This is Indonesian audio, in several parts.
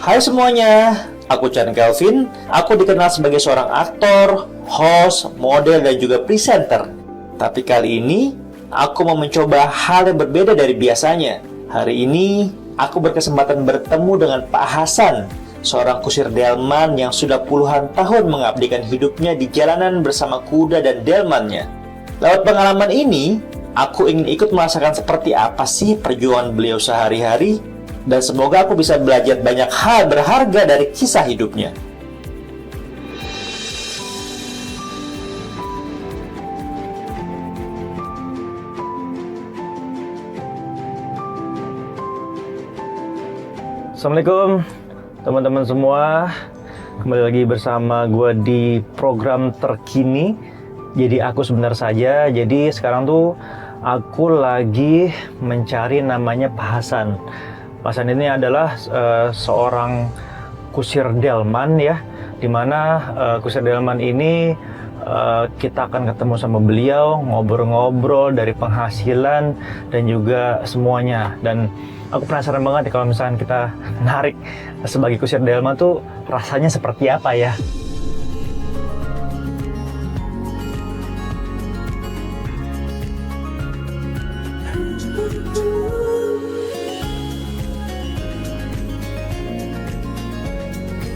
Hai semuanya, aku Chan Kelvin. Aku dikenal sebagai seorang aktor, host, model, dan juga presenter. Tapi kali ini, aku mau mencoba hal yang berbeda dari biasanya. Hari ini, aku berkesempatan bertemu dengan Pak Hasan, seorang kusir delman yang sudah puluhan tahun mengabdikan hidupnya di jalanan bersama kuda dan delmannya. Lewat pengalaman ini, aku ingin ikut merasakan seperti apa sih perjuangan beliau sehari-hari, dan semoga aku bisa belajar banyak hal berharga dari kisah hidupnya. Assalamualaikum teman-teman semua. Kembali lagi bersama gue di program terkini. Jadi aku sebentar saja. Jadi sekarang tuh aku lagi mencari namanya Pak Hasan. Pak Hasan ini adalah seorang kusir delman ya, dimana kusir delman ini kita akan ketemu sama beliau, ngobrol-ngobrol dari penghasilan dan juga semuanya. Dan aku penasaran banget kalau misalnya kita narik sebagai kusir delman tuh rasanya seperti apa ya.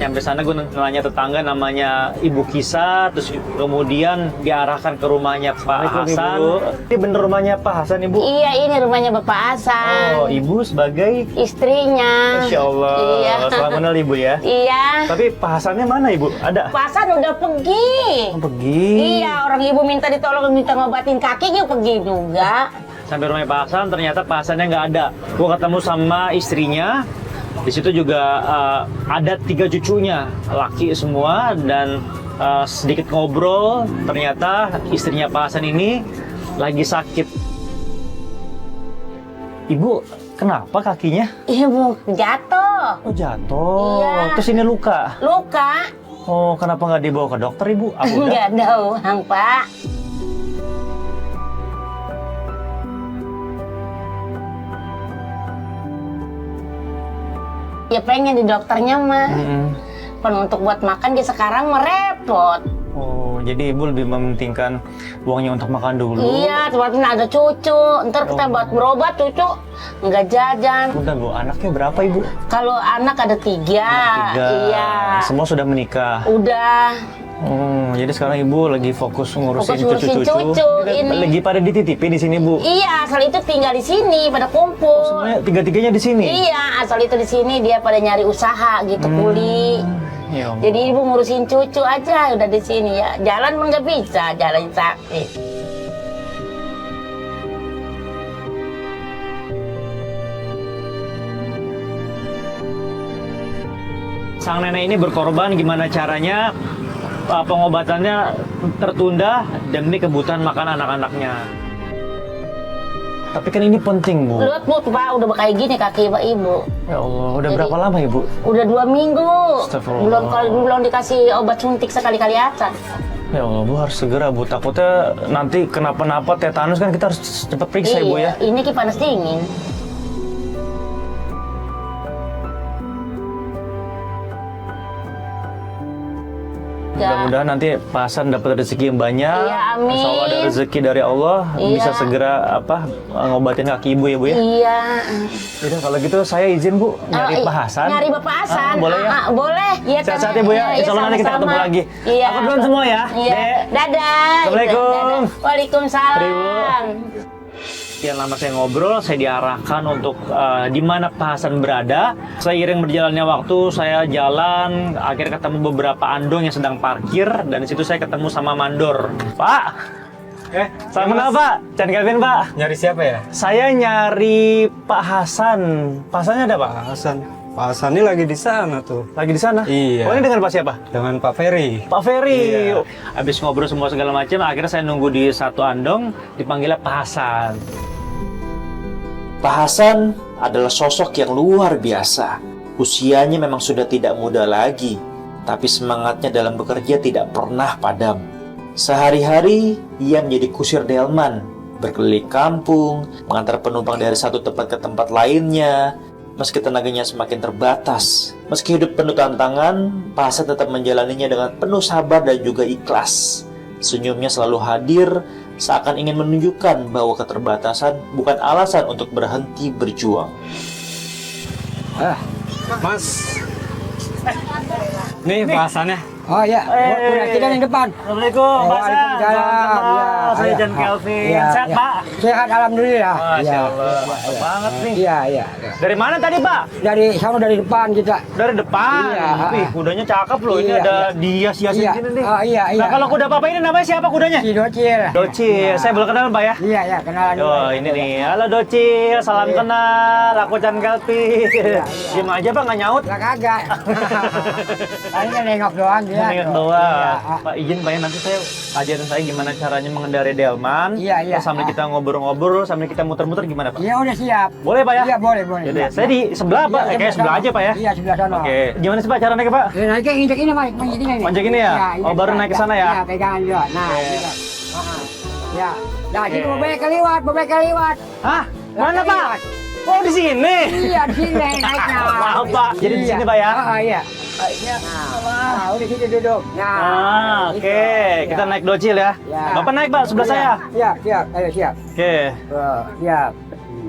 Sampai sana gue nanya tetangga namanya Ibu Kisa, terus kemudian diarahkan ke rumahnya Pak Hasan. Ini bener rumahnya Pak Hasan, Ibu? Iya, ini rumahnya Bapak Hasan. Oh, Ibu sebagai istrinya. Masya Allah. Iya. Selamat kenal Ibu ya. Iya. Tapi Pak Hasannya mana Ibu? Ada? Pak Hasan udah pergi. Oh, pergi. Iya, orang ibu minta ditolong, minta ngobatin kaki, dia pergi juga. Sampai rumahnya Pak Hasan, ternyata Pak Hasannya nggak ada. Gue ketemu sama istrinya. Di situ juga ada 3 cucunya, laki semua, dan sedikit ngobrol. Ternyata istrinya Pak Hasan ini lagi sakit. Ibu, kenapa kakinya? Ibu jatuh. Oh, jatuh. Iya. Terus ini luka. Luka. Oh, kenapa nggak dibawa ke dokter, Ibu? Apa udah? Nggak ada uang, Pak. Ya pengen di dokternya mah. Kalau untuk buat makan dia sekarang merepot. Oh, jadi Ibu lebih mementingkan uangnya untuk makan dulu. Iya, sebabnya ada cucu. Ntar kita buat berobat cucu nggak jajan. Udah Bu, anaknya berapa Ibu? Kalau anak ada 3. 3. Iya. Semua sudah menikah. Udah. Oh, jadi sekarang Ibu lagi fokus ngurusin Ngurusin cucu-cucu. cucu ini. Lagi pada dititipin di sini Bu. Iya, asal itu tinggal di sini pada kumpul. Semuanya 3-3-nya di sini. Iya, asal itu di sini dia pada nyari usaha gitu kuli. Ya Allah. Jadi ibu ngurusin cucu aja udah di sini ya. Jalan mah nggak bisa, jalan sakit. Sang nenek ini berkorban gimana caranya pengobatannya tertunda demi kebutuhan makan anak-anaknya. Tapi kan ini penting Bu. Lihat Bu, Pak, udah kayak gini kaki Pak Ibu. Ya Allah, udah Jadi- berapa lama Ibu? Udah 2 minggu. Astagfirullah. Belum dikasih obat suntik sekali-kali aja. Ya Allah Bu, harus segera Bu. Takutnya nanti kenapa-napa tetanus kan kita harus cepat periksa Ibu ya. Ini ki panas dingin. Ya. Mudah-mudahan nanti Pak Hasan dapat rezeki yang banyak. Iya, amin. Insya Allah ada rezeki dari Allah, Iya. bisa segera ngobatin kaki Ibu ya Bu ya. Iya. Udah kalau gitu saya izin Bu nyari Oh, Pak Hasan. Nyari Bapak Hasan. Boleh ya? Boleh. Iya, Sehat-sehat ya Bu ya. Insya Allah nanti kita ketemu sama-sama. lagi. Iya. Aku duluan semua ya. Iya. Dek. Dadah. Assalamualaikum. Dadah. Waalaikumsalam. Sekian lama saya ngobrol, saya diarahkan untuk di mana Pak Hasan berada. Seiring berjalannya waktu, saya jalan, akhirnya ketemu beberapa andong yang sedang parkir, dan di situ saya ketemu sama mandor. Pak, selamat kenal Pak, Chan Kelvin Pak. Nyari siapa ya? Saya nyari Pak Hasan. Pak Hasannya ada Pak? Pak Hasan ini lagi di sana tuh. Lagi di sana? Iya. Oh, ini dengan Pak siapa? Dengan Pak Ferry. Pak Ferry. Iya. Habis ngobrol semua segala macam, akhirnya saya nunggu di satu andong, dipanggilnya Pak Hasan. Pak Hasan adalah sosok yang luar biasa. Usianya memang sudah tidak muda lagi, tapi semangatnya dalam bekerja tidak pernah padam. Sehari-hari ia menjadi kusir delman, berkeliling kampung, mengantar penumpang dari satu tempat ke tempat lainnya. Meski tenaganya semakin terbatas, meski hidup penuh tantangan, Pak Hasan tetap menjalaninya dengan penuh sabar dan juga ikhlas. Senyumnya selalu hadir, seakan ingin menunjukkan bahwa keterbatasan bukan alasan untuk berhenti berjuang. Mas. Nih Pak Hasannya. Oh iya, udah kita di depan. Assalamualaikum, Pak Hasan. Waalaikumsalam. Saya Iya, Jan iya. Kelvin. Iya, Sehat, iya. Pak? Sehat, alhamdulillah. Masya Allah, mantap banget nih. Iya, iya. Dari mana tadi, Pak? Dari sana dari depan kita. Dari depan. Iya. Wih, kudanya cakep loh. Ini Iya, ada iya. dihias-hiasin Iya. gini nih. Oh, iya, iya. Nah, kalau kuda Bapak ini namanya siapa kudanya? Si Docil. Docil. Saya boleh kenalan, Pak ya? Iya, iya, kenalan. Oh, ini nih. Halo Docil, salam Iya. kenal. Aku Chan Kelvin. Diam aja, Pak, nggak nyaut. Lah kagak. Tadi kan nengok doang dia. Nengok doang. Iya. Pak izin Pak ya, nanti saya ajarin saya gimana caranya mengendarai delman. Iya, iya. Terus sambil kita ngobrol-ngobrol, sambil kita muter-muter gimana Pak? Iya, udah siap. Boleh Pak ya? Iya, boleh, boleh. Yaudah, Iya, saya iya. di sebelah Pak, Iya, kayak sebelah sana. aja Pak ya? Iya, sebelah sana. Oke, gimana sih Pak cara naiknya Pak? Naiknya injek ini, Mike. Injek ini. Injek ini ya? Iya, Oh, baru naik ke sana ya? Iya, pegangan juga. Nah, gitu. Ya. Nah, Oke. situ bebek keliwat, bebek keliwat. Hah? Mana Bebek Pak? keliwat. Oh di sini? Iya, di sini naiknya. Maaf Pak, jadi di Iya. sini Pak ya? Iya. Nah, udah situ duduk. Nah, Oke, gitu. kita Iya. naik docil ya. Ya. Bapak naik Pak, sebelah saya. Siap, siap. Ayo, siap. Oke, Siap.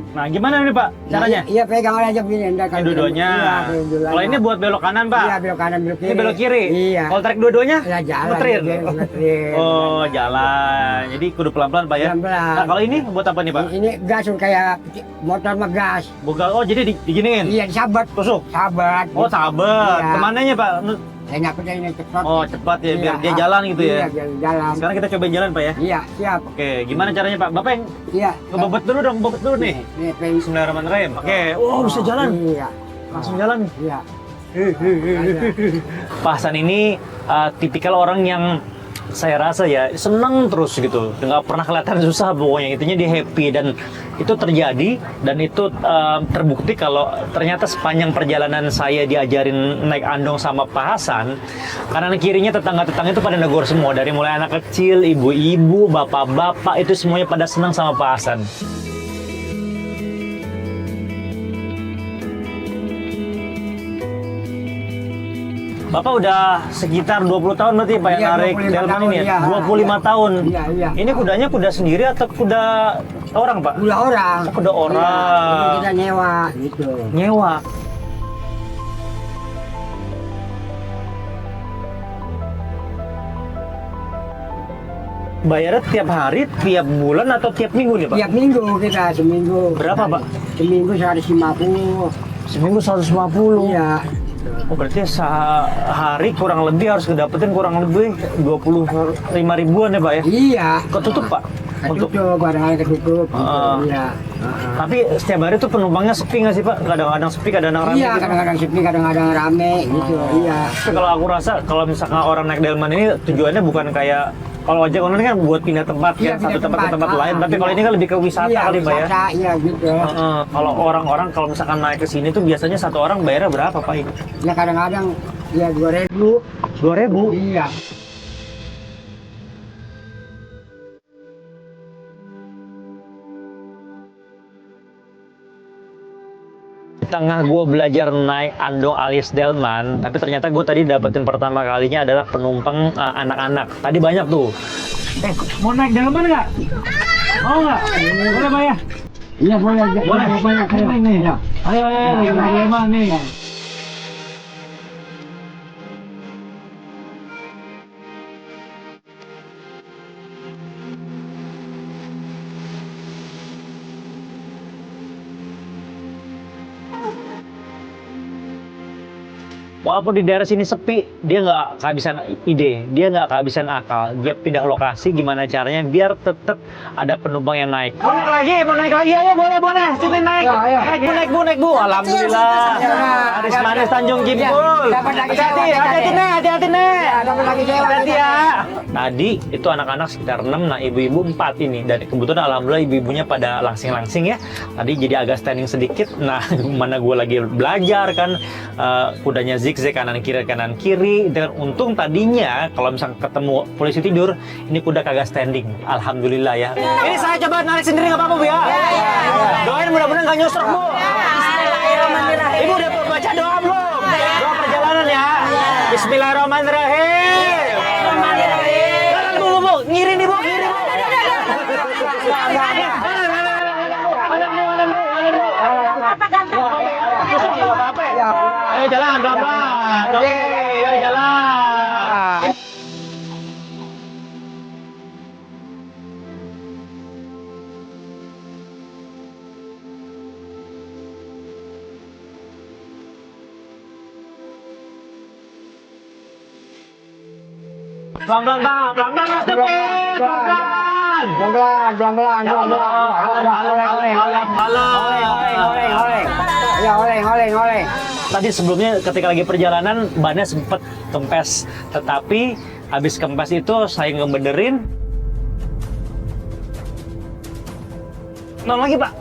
nah gimana nih Pak caranya? Iya, pegang aja begini. Ntar Ini kalau dua-duanya. Iya, dua-duanya. Kalau ini buat belok kanan Pak. Iya, belok kanan, belok kiri. Ini belok kiri. Iya. Kalau tarik dua-duanya? Ya, jalan. Muterin. Muterin. Oh, jalan. Jadi kudu pelan-pelan Pak ya. Pelan-pelan. Nah, kalau ini buat apa nih Pak? Ini gas kayak motor ngegas. Bukan. Oh, jadi diginiin. Iya, sahabat. Tusuk. Sahabat. Oh, sabar. Iya. Kemananya Pak? Saya nyakutnya ini cepat. Oh, cepat ya, biar Iya, dia jalan gitu ya. Iya, biar jalan. Sekarang kita cobain jalan Pak ya. Iya, siap. Oke, gimana caranya Pak? Bapak yang Iya. ngebobot dulu dong, bobot dulu nih. Nih, pengen. Bismillahirrahmanirrahim. Oke, oh bisa jalan. Iya. Langsung jalan. Iya. Pak Hasan ini tipikal orang yang saya rasa ya seneng terus gitu, nggak pernah kelihatan susah pokoknya, intinya dia happy, dan itu terjadi dan itu terbukti kalau ternyata sepanjang perjalanan saya diajarin naik andong sama Pak Hasan, kanan kirinya tetangga-tetangga itu pada negor semua, dari mulai anak kecil, ibu-ibu, bapak-bapak, itu semuanya pada senang sama Pak Hasan. Bapak udah sekitar 20 tahun berarti Pak yang Iya, narik 25 delman tahun, ini ya? iya. 25 tahun. Iya, iya. Ini kudanya kuda sendiri atau kuda orang Pak? Udah orang. Oh, kuda orang. Iya, jadi kita nyewa gitu. Nyewa. Bayarnya tiap hari, tiap bulan atau tiap minggu nih Pak? Tiap minggu kita, seminggu. Berapa, Pak? Seminggu 150. Seminggu 150. Iya. Oh, berarti sehari kurang lebih harus kedapetin kurang lebih 25 ribuan ya Pak ya? Iya. Ketutup Pak? Untuk Ketutup, kadang-kadang ketutup. Iya. Tapi setiap hari tuh penumpangnya sepi nggak sih Pak? Kadang-kadang sepi, kadang-kadang rame. Iya, gitu. kadang-kadang sepi, kadang-kadang rame gitu. Iya. Tapi kalau aku rasa kalau misalkan orang naik delman ini tujuannya bukan kayak kalau ojek online kan buat pindah tempat Iya, kan, satu pindah tempat ke tempat tempat. lain. Tapi Iya. kalau ini kan lebih ke wisata Iya, kali Pak ya. wisata, iya gitu. Kalau orang-orang kalau misalkan naik ke sini tuh biasanya satu orang bayarnya berapa Pak ini? Ya kadang-kadang ya 2.000. 2.000. Iya. Di tengah gue belajar naik andong alias delman, tapi ternyata gue tadi dapetin pertama kalinya adalah penumpang anak-anak. Tadi banyak tuh. Mau naik delman nggak? Mau nggak? Boleh Pak ya? Iya boleh. Boleh. Banyak Nih. Ayo, naik delman nih. Walaupun di daerah sini sepi, dia nggak kehabisan ide, dia nggak kehabisan akal. Dia pindah lokasi, gimana caranya biar tetap ada penumpang yang naik. Mau naik lagi, ayo boleh, sini naik. Ayo. Naik bu. Alhamdulillah. Manis Tanjung Kimpul. Dapat lagi Hati-hati nih. Dapat lagi sewa. Hati ya. Tadi itu anak-anak sekitar 6, nah ibu-ibu 4 ini. Dan kebetulan alhamdulillah ibu-ibunya pada langsing-langsing ya. Tadi jadi agak standing sedikit. Nah, mana gue lagi belajar kan, kudanya zigzag kanan kiri. Dan untung tadinya kalau misalnya ketemu polisi tidur, ini kuda kagak standing. Alhamdulillah ya. Ini saya coba narik sendiri nggak apa-apa Bu ya. Doain mudah-mudahan nggak nyosrok Bu. Ibu udah baca doa belum? Doa perjalanan ya. Bismillahirrahmanirrahim. Bu, ngirin ibu, ngirin. Ayo jalan, pelan-pelan. Oke, ayo jalan. Pelan-pelan, Bang. Pelan-pelan, Mas Devi. Pelan-pelan. Pelan-pelan. Ya, oleng. Tadi sebelumnya ketika lagi perjalanan bannya sempet kempes, tetapi habis kempes itu saya ngebenerin. Non lagi Pak.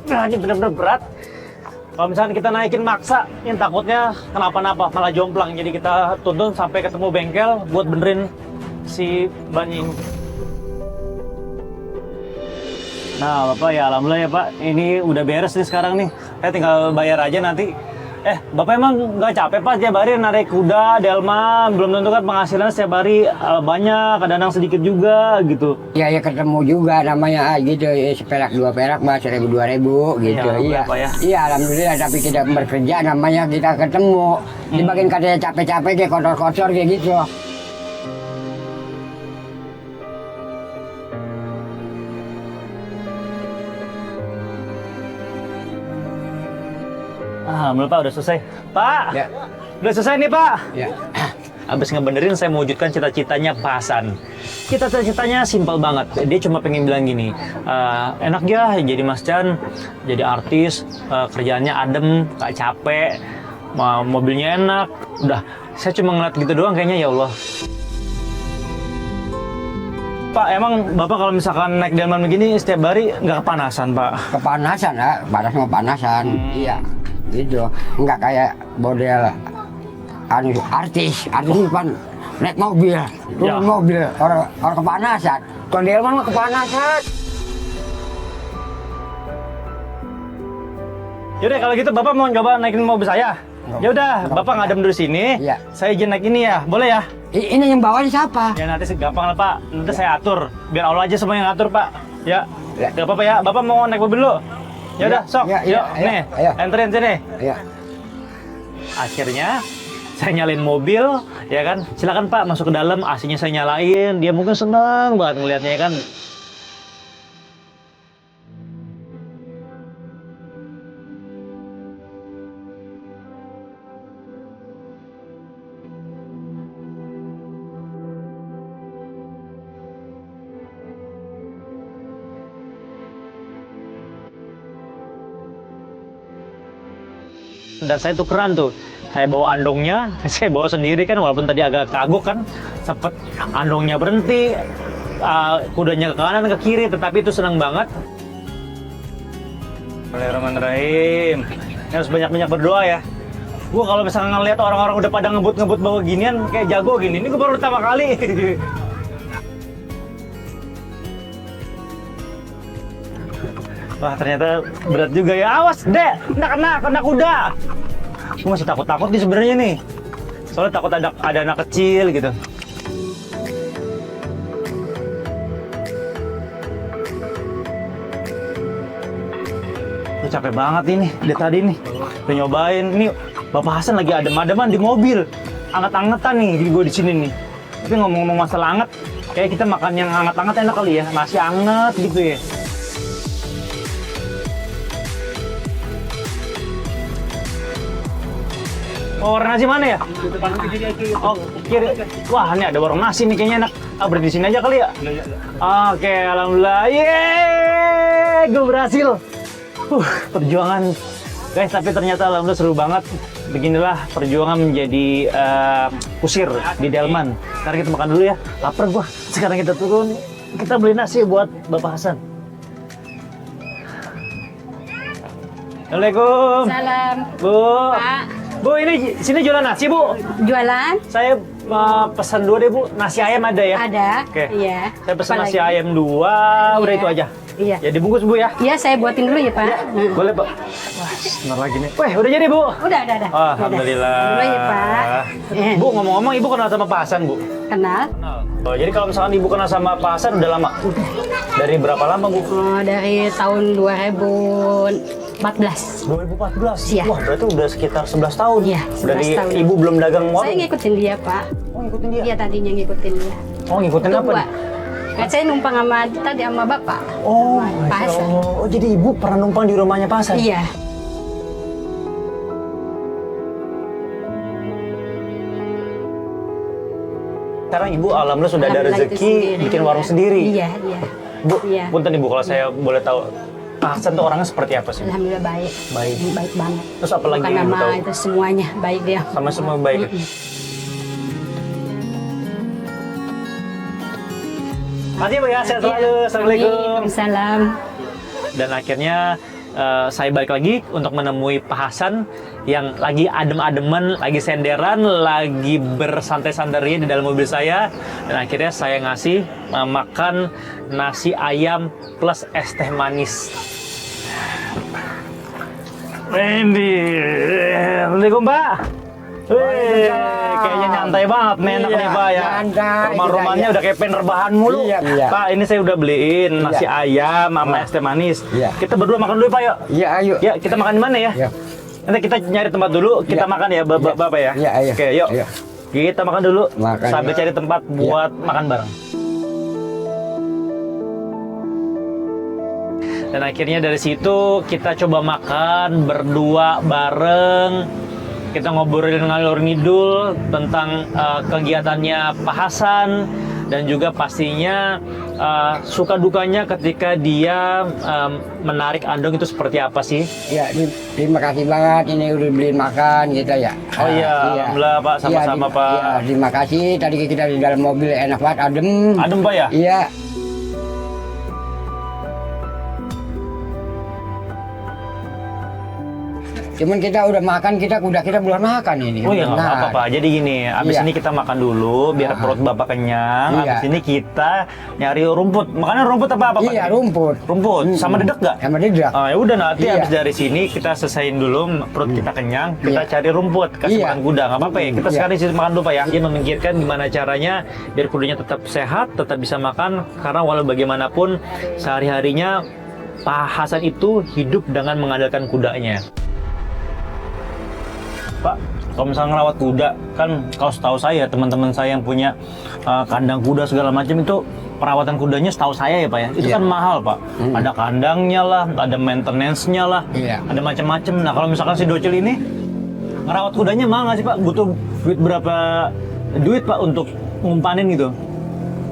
Nah, ini bener-bener berat. Kalau misalnya kita naikin maksa, ini takutnya kenapa-napa, malah jomplang. Jadi kita tuntun sampai ketemu bengkel buat benerin si bannya ini. Nah Bapak ya alhamdulillah ya Pak, ini udah beres nih sekarang nih. Saya tinggal bayar aja nanti. Bapak emang nggak capek Pak tiap hari narik kuda, delman? Belum tentu kan penghasilan setiap hari banyak, kadang-kadang sedikit juga gitu. Ya ketemu juga namanya gitu ya, seperak 2 perak Mbak, 1.000 2.000 gitu. Ya, Pak, ya. Iya alhamdulillah, tapi kita bekerja namanya kita ketemu. Dibagian katanya capek-capek kayak kotor-kotor kayak gitu. Alhamdulillah Pak udah selesai. Pak, Ya. udah selesai nih Pak. Ya. Habis ngebenerin saya mewujudkan cita-citanya Pak Hasan. Cita-citanya simpel banget. Dia cuma pengen bilang gini, enak ya jadi Mas Chan, jadi artis, kerjaannya adem, gak capek, mobilnya enak. Udah, saya cuma ngeliat gitu doang kayaknya ya Allah. Pak, emang Bapak kalau misalkan naik delman begini setiap hari nggak kepanasan Pak? Kepanasan ya, panas mau panasan. Iya. Gitu. Enggak kayak model artis kan naik mobil, turun mobil, orang kepanasan. Kalau delman mah kepanasan. Yaudah kalau gitu Bapak mau coba naikin mobil saya? Ya udah, Bapak ngadem dulu sini. Iya. Saya izin naik ini ya, boleh ya? Ini yang bawanya siapa? Ya nanti gampang lah Pak, nanti saya atur. Biar Allah aja semua yang ngatur Pak. Ya, Ya. gak apa-apa ya. Bapak mau naik mobil dulu? Ya udah, sok. Ya, Yuk, ayo, nih, ayo. enterin sini. Iya. Akhirnya saya nyalain mobil, ya kan? Silakan Pak masuk ke dalam, AC-nya saya nyalain. Dia mungkin senang banget ngelihatnya ya kan. Dan saya tukeran tuh, saya bawa andongnya, saya bawa sendiri kan, walaupun tadi agak kagok kan, sempet andongnya berhenti, kudanya ke kanan ke kiri, tetapi itu senang banget. Bismillahirrahmanirrahim. Harus banyak-banyak berdoa ya. Gua kalau misalnya ngeliat orang-orang udah pada ngebut-ngebut bawa ginian kayak jago gini, ini gue baru pertama kali. Wah ternyata berat juga ya. Awas dek, kena kuda. Gue masih takut-takut nih sebenarnya nih. Soalnya takut ada anak kecil gitu. Gue capek banget ini dari tadi nih. Udah nyobain nih. Bapak Hasan lagi adem-ademan di mobil. Anget-angetan nih gue di sini nih. Tapi ngomong-ngomong masalah anget, kayak kita makan yang anget-anget enak kali ya. Masih anget gitu ya. Oh, warung nasi mana ya? Oh, kiri. Wah, ini ada warung nasi nih kayaknya enak. Berhenti di sini aja kali ya? Oke, alhamdulillah. Yeay, gue berhasil. Perjuangan. Guys, tapi ternyata alhamdulillah seru banget. Beginilah perjuangan menjadi kusir di delman. Sekarang kita makan dulu ya. Lapar gua. Sekarang kita turun. Kita beli nasi buat Bapak Hasan. Assalamualaikum. Salam. Bu. Pak. Bu, ini sini jualan nasi, Bu. Jualan? Saya pesan dua deh, Bu. Nasi ayam ada ya? Ada. Oke. Iya. Saya pesan Apa nasi lagi? ayam 2, udah Iya. itu aja. Iya. Ya dibungkus Bu ya. Iya, saya buatin dulu ya, Pak. Boleh Pak. Wah, sebentar lagi nih. Weh, udah jadi Bu. Udah. Alhamdulillah. Dulu ya, Pak. Bu, ngomong-ngomong Ibu kenal sama Pak Hasan Bu? Kenal? Kenal. Oh, jadi kalau misalkan Ibu kenal sama Pak Hasan udah lama? Dari berapa lama Bu? Oh, dari tahun 2014. 2014? Iya. Wah, berarti udah sekitar 11 tahun. Iya, 11 Dari tahun. Ibu belum dagang warung? Saya ngikutin dia, Pak. Oh, ngikutin dia? Iya, tadinya ngikutin dia. Oh, ngikutin Itu apa gua. nih? Kan saya numpang sama Bapak. Oh, Sama Pak Masya Hasan. Allah. Oh, jadi Ibu pernah numpang di rumahnya Pak Hasan? Iya. Sekarang Ibu alhamdulillah sudah ada Alhamdulillah itu rezeki sendiri, bikin iya. warung sendiri. Iya. Bu, Iya. punten Ibu kalau saya boleh tahu, Pak Hasan tuh orangnya seperti apa sih? Alhamdulillah baik. Baik. Baik banget. Terus apa lagi Bukan yang Ibu nama tahu? itu semuanya baik dia. Sama semua baik. Makasih Bu ya, sehat selalu. Assalamualaikum. Waalaikumsalam. Dan akhirnya saya balik lagi untuk menemui Pak Hasan yang lagi adem-ademan, lagi senderan, lagi bersantai-santainya di dalam mobil saya. Dan akhirnya saya ngasih makan nasi ayam plus es teh manis. Assalamualaikum Pak. Wih, kayaknya nyantai banget, enak nih Pak ya. nyantai, Rumah-rumahnya iya. udah kayak pengen rebahan mulu. Iya. Pak, ini saya udah beliin nasi ayam sama es teh manis. Iya. Kita berdua makan dulu Pak yuk. Iya, ayo. Ya, kita makan di mana ya? Iya. Nanti kita nyari tempat dulu, kita Iya. makan ya, Bapak ya. Iya, ayo. Oke, yuk. Iya. Kita makan dulu Makan, sambil ya. cari tempat buat makan bareng. Dan akhirnya dari situ kita coba makan berdua bareng. Kita ngobrolin ngalor ngidul tentang kegiatannya Pak Hasan dan juga pastinya suka dukanya ketika dia menarik andong itu seperti apa sih? Ya, terima kasih banget ini udah beliin makan kita ya. Oh iya, alhamdulillah Pak, sama-sama Pak. Iya, terima kasih. Tadi kita di dalam mobil enak banget, adem. Adem Pak ya? Iya. Cuman kita udah makan, kita belum makan ini. Oh iya nggak Benar. apa-apa Pak. Jadi gini, abis Iya. ini kita makan dulu biar perut Bapak kenyang. Iya. Abis ini kita nyari rumput. Makannya rumput apa Pak? Iya, rumput. Rumput sama dedek nggak? Sama dedek. Ah, ya udah nanti Iya. abis dari sini kita selesaiin dulu perut kita kenyang, kita Iya. cari rumput, kasih Iya. makan kuda nggak apa-apa ya. Kita Iya. sekarang di sini makan dulu Pak ya. Dia memikirkan gimana caranya biar kudanya tetap sehat, tetap bisa makan karena walau bagaimanapun sehari-harinya Pak Hasan itu hidup dengan mengandalkan kudanya. Pak, kalau misalnya ngerawat kuda, kan kalau setahu saya, teman-teman saya yang punya kandang kuda segala macam itu perawatan kudanya setahu saya ya Pak ya, itu Iya. kan mahal Pak. Ada kandangnya lah, ada maintenance-nya lah, Iya. ada macam-macam. Nah kalau misalkan si Docil ini ngerawat kudanya mahal nggak sih Pak? Butuh berapa duit Pak untuk ngumpanin gitu?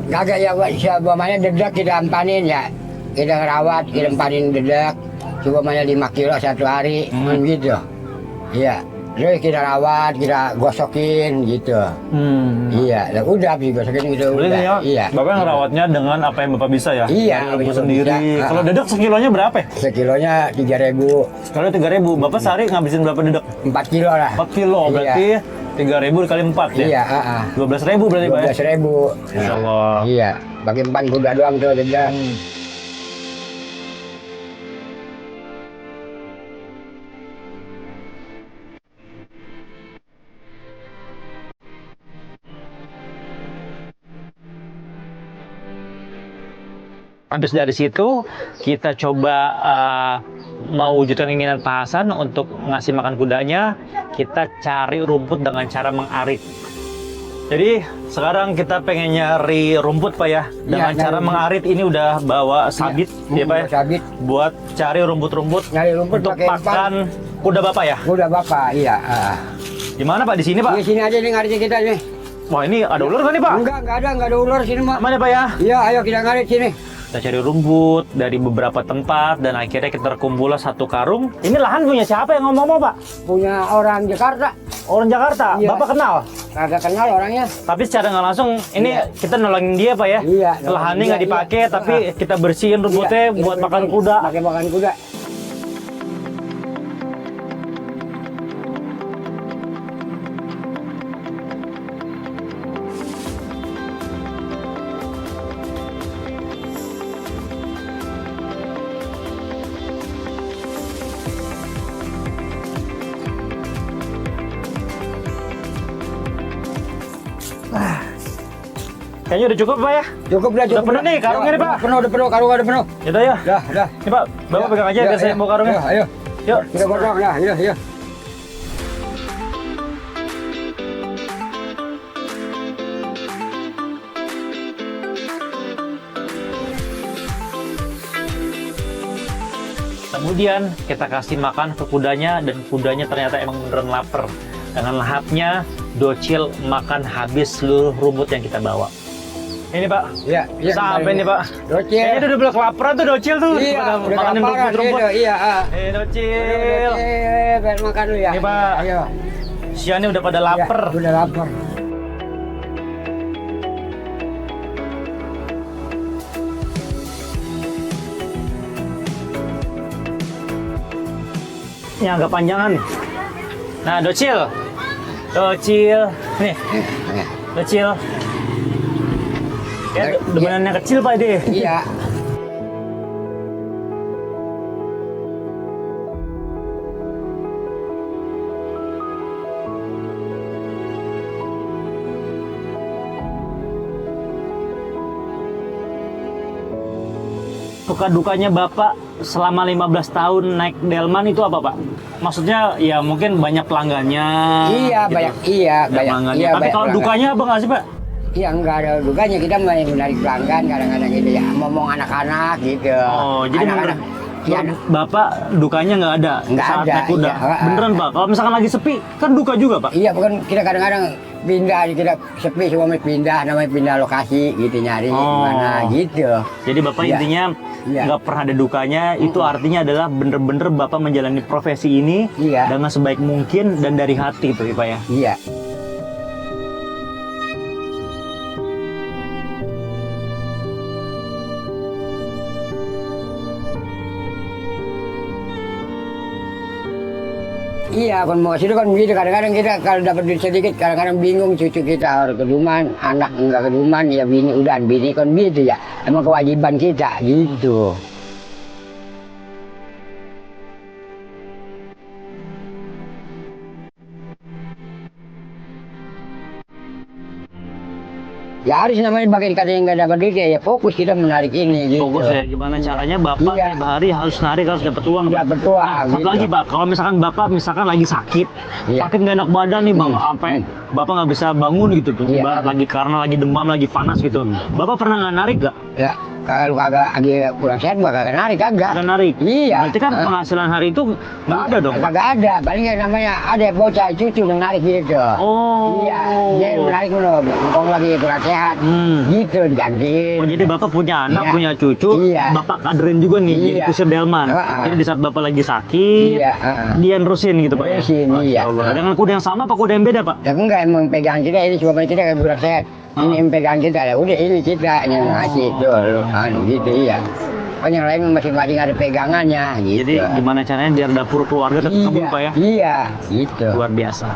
Kagak ya, siapa mana dedek kita ampanin ya. Kita ngerawat, kita ampanin dedek. Coba mana 5 kilo satu hari, gitu. Iya. Terus kita rawat, kita gosokin gitu. Iya, dan udah digosokin gitu. Boleh udah. ya? Iya. Bapak ngerawatnya dengan apa yang Bapak bisa ya? Iya, Dengan ilmu bisa. sendiri. Ah. Kalau dedek sekilonya berapa ya? Sekilonya 3.000, Sekali 3.000. Bapak sehari ngabisin berapa dedek? 4 kilo lah. 4 kilo berarti 3.000 dikali 4 ya? Iya, 12.000 berarti Pak ya? 12.000. Insya Allah. Iya, bagi 4 kuda doang tuh dedek. Habis dari situ kita coba mewujudkan keinginan Pak Hasan untuk ngasih makan kudanya. Kita cari rumput dengan cara mengarit. Jadi sekarang kita pengen nyari rumput Pak ya. Dengan Iya, cara nyari mengarit ini udah bawa sabit ya Pak ya. Sabit. Buat cari rumput-rumput Nyari rumput untuk pakai pakan kuda Bapak ya. Kuda bapak, iya. Di mana Pak? Di sini Pak? Di sini aja nih ngarit kita nih. Wah ini ada ular kan nih Pak? Enggak ada ular sini, Mak. Mana Pak ya? Iya, ayo kita ngarit sini. Kita cari rumput dari beberapa tempat dan akhirnya kita terkumpullah satu karung. Ini lahan punya siapa yang ngomong Pak? Punya orang Jakarta. Orang Jakarta. Iya. Bapak kenal? Kagak kenal orangnya. Tapi secara nggak langsung ini Iya. kita nolongin dia Pak ya. Iya, Lahannya iya, nggak dipakai iya. tapi kita bersihin rumputnya Iya, buat kita makan kuda. Pakai makan kuda. Kayaknya udah cukup Pak ya? Cukup dah, cukup. Udah penuh nih karungnya nih, Pak. Udah penuh, karungnya udah penuh. Yaudah ya. Dah. Ini Pak, Bapak pegang aja biar saya bawa karungnya. Ayo. Yuk. Kita potong dah, iya. Kemudian kita kasih makan ke kudanya dan kudanya ternyata emang beneran lapar. Dengan lahapnya, Docil makan habis seluruh rumput yang kita bawa. Ini Pak, Iya. sampai nih Pak. Docil. Kayaknya udah kelaparan tuh Docil tuh. Iya, Pada udah makanin kelaparan, rumput-rumput. iya. Docil. Biar makan dulu ya. Nih, Pak. Ayo. Siannya udah pada lapar. Ya, udah lapar. Ini agak panjangan. Nah, Docil. Nih, Docil. Ya, demenannya kecil Pak ini. Iya. Suka dukanya Bapak selama 15 tahun naik delman itu apa Pak? Maksudnya ya mungkin banyak pelanggannya. Iya, gitu. banyak. Iya, banyak. pelanggannya. Iya, Tapi banyak kalau pelanggan. dukanya apa nggak sih Pak? Iya, enggak ada dukanya, kita banyak menarik pelanggan kadang-kadang gitu ya, ngomong anak-anak gitu. Oh, jadi anak-anak. Iya, Bapak dukanya nggak ada Nggak saat ada, naik kuda. iya. Beneran Pak. Kalau misalkan lagi sepi kan duka juga Pak. iya, bukan kita kadang-kadang pindah, kita sepi semua mau pindah, namanya pindah lokasi gitu, nyari gimana gitu. Jadi Bapak Iya. intinya Iya. nggak pernah ada dukanya. Itu artinya adalah bener-bener Bapak menjalani profesi ini Iya. dengan sebaik mungkin dan dari hati itu ya Pak ya. Iya. Iya, kan mau situ kan begitu. Kadang-kadang kita kalau dapat duit sedikit, kadang-kadang bingung cucu kita harus keduman, anak enggak keduman, ya bini udah, bini kan gitu ya. Emang kewajiban kita gitu. Ya harus namanya bagi dikata yang nggak dapat duit ya fokus kita menarik ini gitu. Fokus ya, gimana caranya Bapak Iya. tiap hari harus narik, harus dapat uang. Nggak betul. Satu lagi Pak, kalau misalkan Bapak lagi sakit, Iya. sakit nggak enak badan nih Bang, sampai Bapak nggak bisa bangun gitu tuh, Iya. Bapak lagi karena lagi demam, lagi panas gitu. Bapak pernah nggak narik nggak? Ya, kalau kagak lagi kurang sehat bakal narik kagak. Nggak narik. Iya. Berarti kan penghasilan hari itu nggak ada dong. Pak? Kagak ada, paling ya namanya ada bocah cucu yang narik gitu. Oh. Iya, dia menarik dulu, ngomong lagi kurang sehat. Gitu digantiin. Oh, jadi Bapak punya anak, Iya. punya cucu, Iya. Bapak kaderin juga nih, jadi Iya. kusir delman. Jadi di saat Bapak lagi sakit, Iya, dia nerusin gitu Pak. ya? Nerusin, Masya iya. Allah. Dengan kuda yang sama apa kuda yang beda Pak? Ya enggak emang pegang kita ini cuma kita kayak kurang sehat. Ini yang pegang kita ya udah ini kita yang ngasih tuh, gitu iya. Kan yang lain masing-masing ada pegangannya gitu. Jadi gimana caranya biar dapur keluarga tetap kebun Pak ya? Iya, gitu. Luar biasa.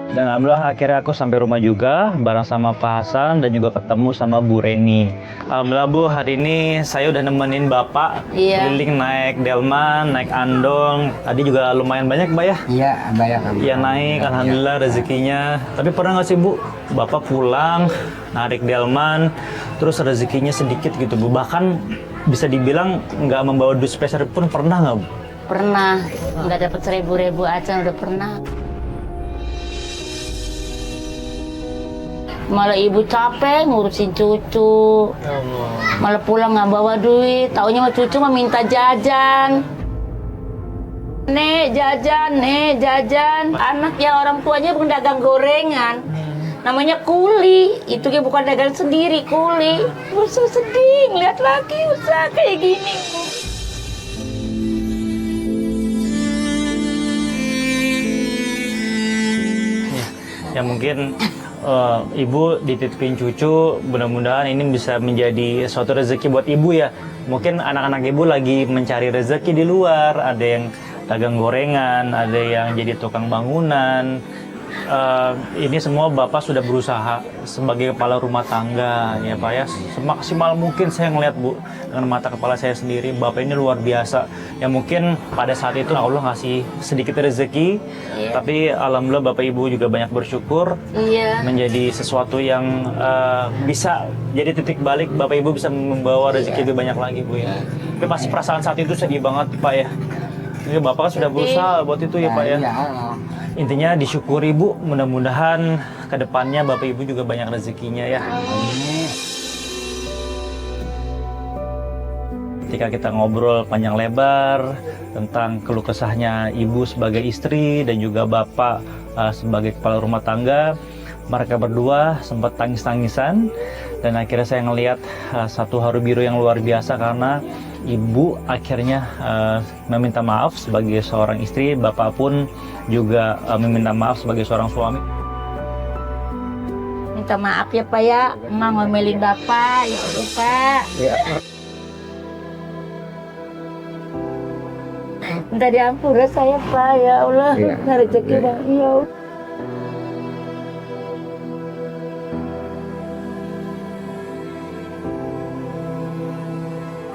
Dan alhamdulillah akhirnya aku sampai rumah juga bareng sama Pak Hasan dan juga ketemu sama Bu Reni. Alhamdulillah Bu, hari ini saya udah nemenin Bapak Iya. keliling naik delman, naik andong. Tadi juga lumayan banyak Mbak ya? Iya, banyak. Iya naik, alhamdulillah rezekinya. Tapi pernah nggak sih Bu, Bapak pulang narik delman, terus rezekinya sedikit gitu Bu? Bahkan bisa dibilang nggak membawa duit spesial pun pernah nggak Bu? Pernah, nggak dapat 1.000 aja udah pernah. Malah ibu capek ngurusin cucu, malah pulang nggak bawa duit, taunya mah cucu mah minta jajan. Nek jajan, anak ya orang tuanya bukan dagang gorengan, namanya kuli, itu dia bukan dagang sendiri, kuli. Usaha sedih, lihat lagi usaha kayak gini. Ya mungkin ibu dititipin cucu, mudah-mudahan ini bisa menjadi suatu rezeki buat ibu ya. Mungkin anak-anak ibu lagi mencari rezeki di luar, ada yang dagang gorengan, ada yang jadi tukang bangunan. Ini semua Bapak sudah berusaha sebagai kepala rumah tangga ya Pak ya, semaksimal mungkin saya ngelihat Bu dengan mata kepala saya sendiri, Bapak ini luar biasa. Ya mungkin pada saat itu Allah ngasih sedikit rezeki, tapi alhamdulillah Bapak Ibu juga banyak bersyukur menjadi sesuatu yang bisa jadi titik balik, Bapak Ibu bisa membawa rezeki lebih banyak lagi Bu ya. Tapi pasti perasaan saat itu sedih banget Pak ya. Ini Bapak kan sudah berusaha buat itu ya Pak ya. Intinya disyukuri Bu, mudah-mudahan kedepannya Bapak Ibu juga banyak rezekinya ya. Ketika kita ngobrol panjang lebar tentang keluh kesahnya Ibu sebagai istri dan juga Bapak sebagai kepala rumah tangga, mereka berdua sempat tangis-tangisan dan akhirnya saya ngelihat satu haru biru yang luar biasa karena Ibu akhirnya meminta maaf sebagai seorang istri, Bapak pun juga meminta maaf sebagai seorang suami. Minta maaf ya Pak ya, Emak ngomelin Bapak, ya udah Pak. Minta diampura saya Pak, ya Allah, rezeki Bang, ya Allah.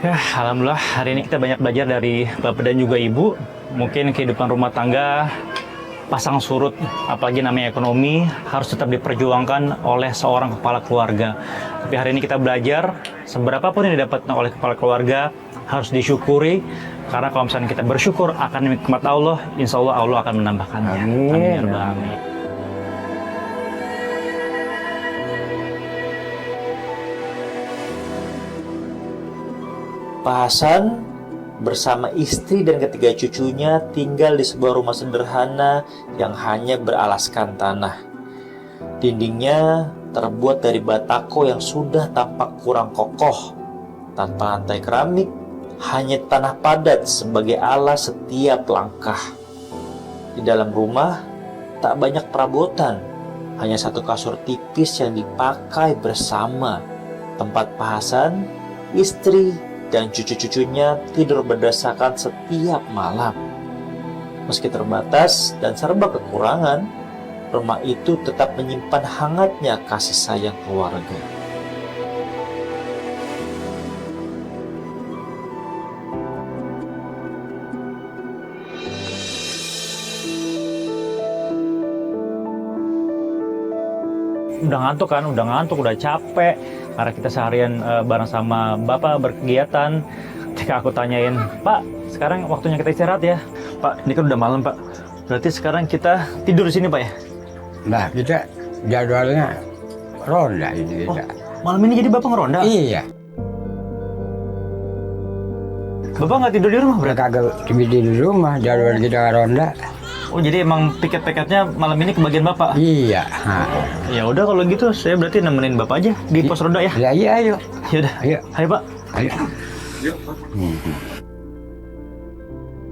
Ya, alhamdulillah hari ini kita banyak belajar dari Bapak dan juga Ibu. Mungkin kehidupan rumah tangga pasang surut, apalagi namanya ekonomi, harus tetap diperjuangkan oleh seorang kepala keluarga. Tapi hari ini kita belajar, seberapa pun yang didapatkan oleh kepala keluarga, harus disyukuri. Karena kalau misalnya kita bersyukur akan nikmat Allah, insya Allah Allah akan menambahkannya. Amin. Amin. Pak Hasan bersama istri dan ketiga cucunya tinggal di sebuah rumah sederhana yang hanya beralaskan tanah. Dindingnya terbuat dari batako yang sudah tampak kurang kokoh, tanpa lantai keramik, hanya tanah padat sebagai alas setiap langkah. Di dalam rumah tak banyak perabotan, hanya satu kasur tipis yang dipakai bersama. Tempat Pak Hasan, istri, dan cucu-cucunya tidur berdasarkan setiap malam. Meski terbatas dan serba kekurangan, rumah itu tetap menyimpan hangatnya kasih sayang keluarga. Udah ngantuk kan, udah capek karena kita seharian bareng sama Bapak berkegiatan. Ketika aku tanyain, Pak, sekarang waktunya kita istirahat ya. Pak, ini kan udah malam Pak, berarti sekarang kita tidur di sini Pak ya? Nah, kita jadwalnya ronda ini kita. Malam ini jadi Bapak ngeronda? Iya. Bapak nggak tidur di rumah berarti? Kagak tidur di rumah, jadwal kita ronda. Oh, jadi emang piket-piketnya malam ini ke bagian Bapak? Iya. Ya udah kalau gitu saya berarti nemenin Bapak aja di pos ronda ya. Ya iya, ayo. Ya udah. Ayo. Ayo Pak. Ayo.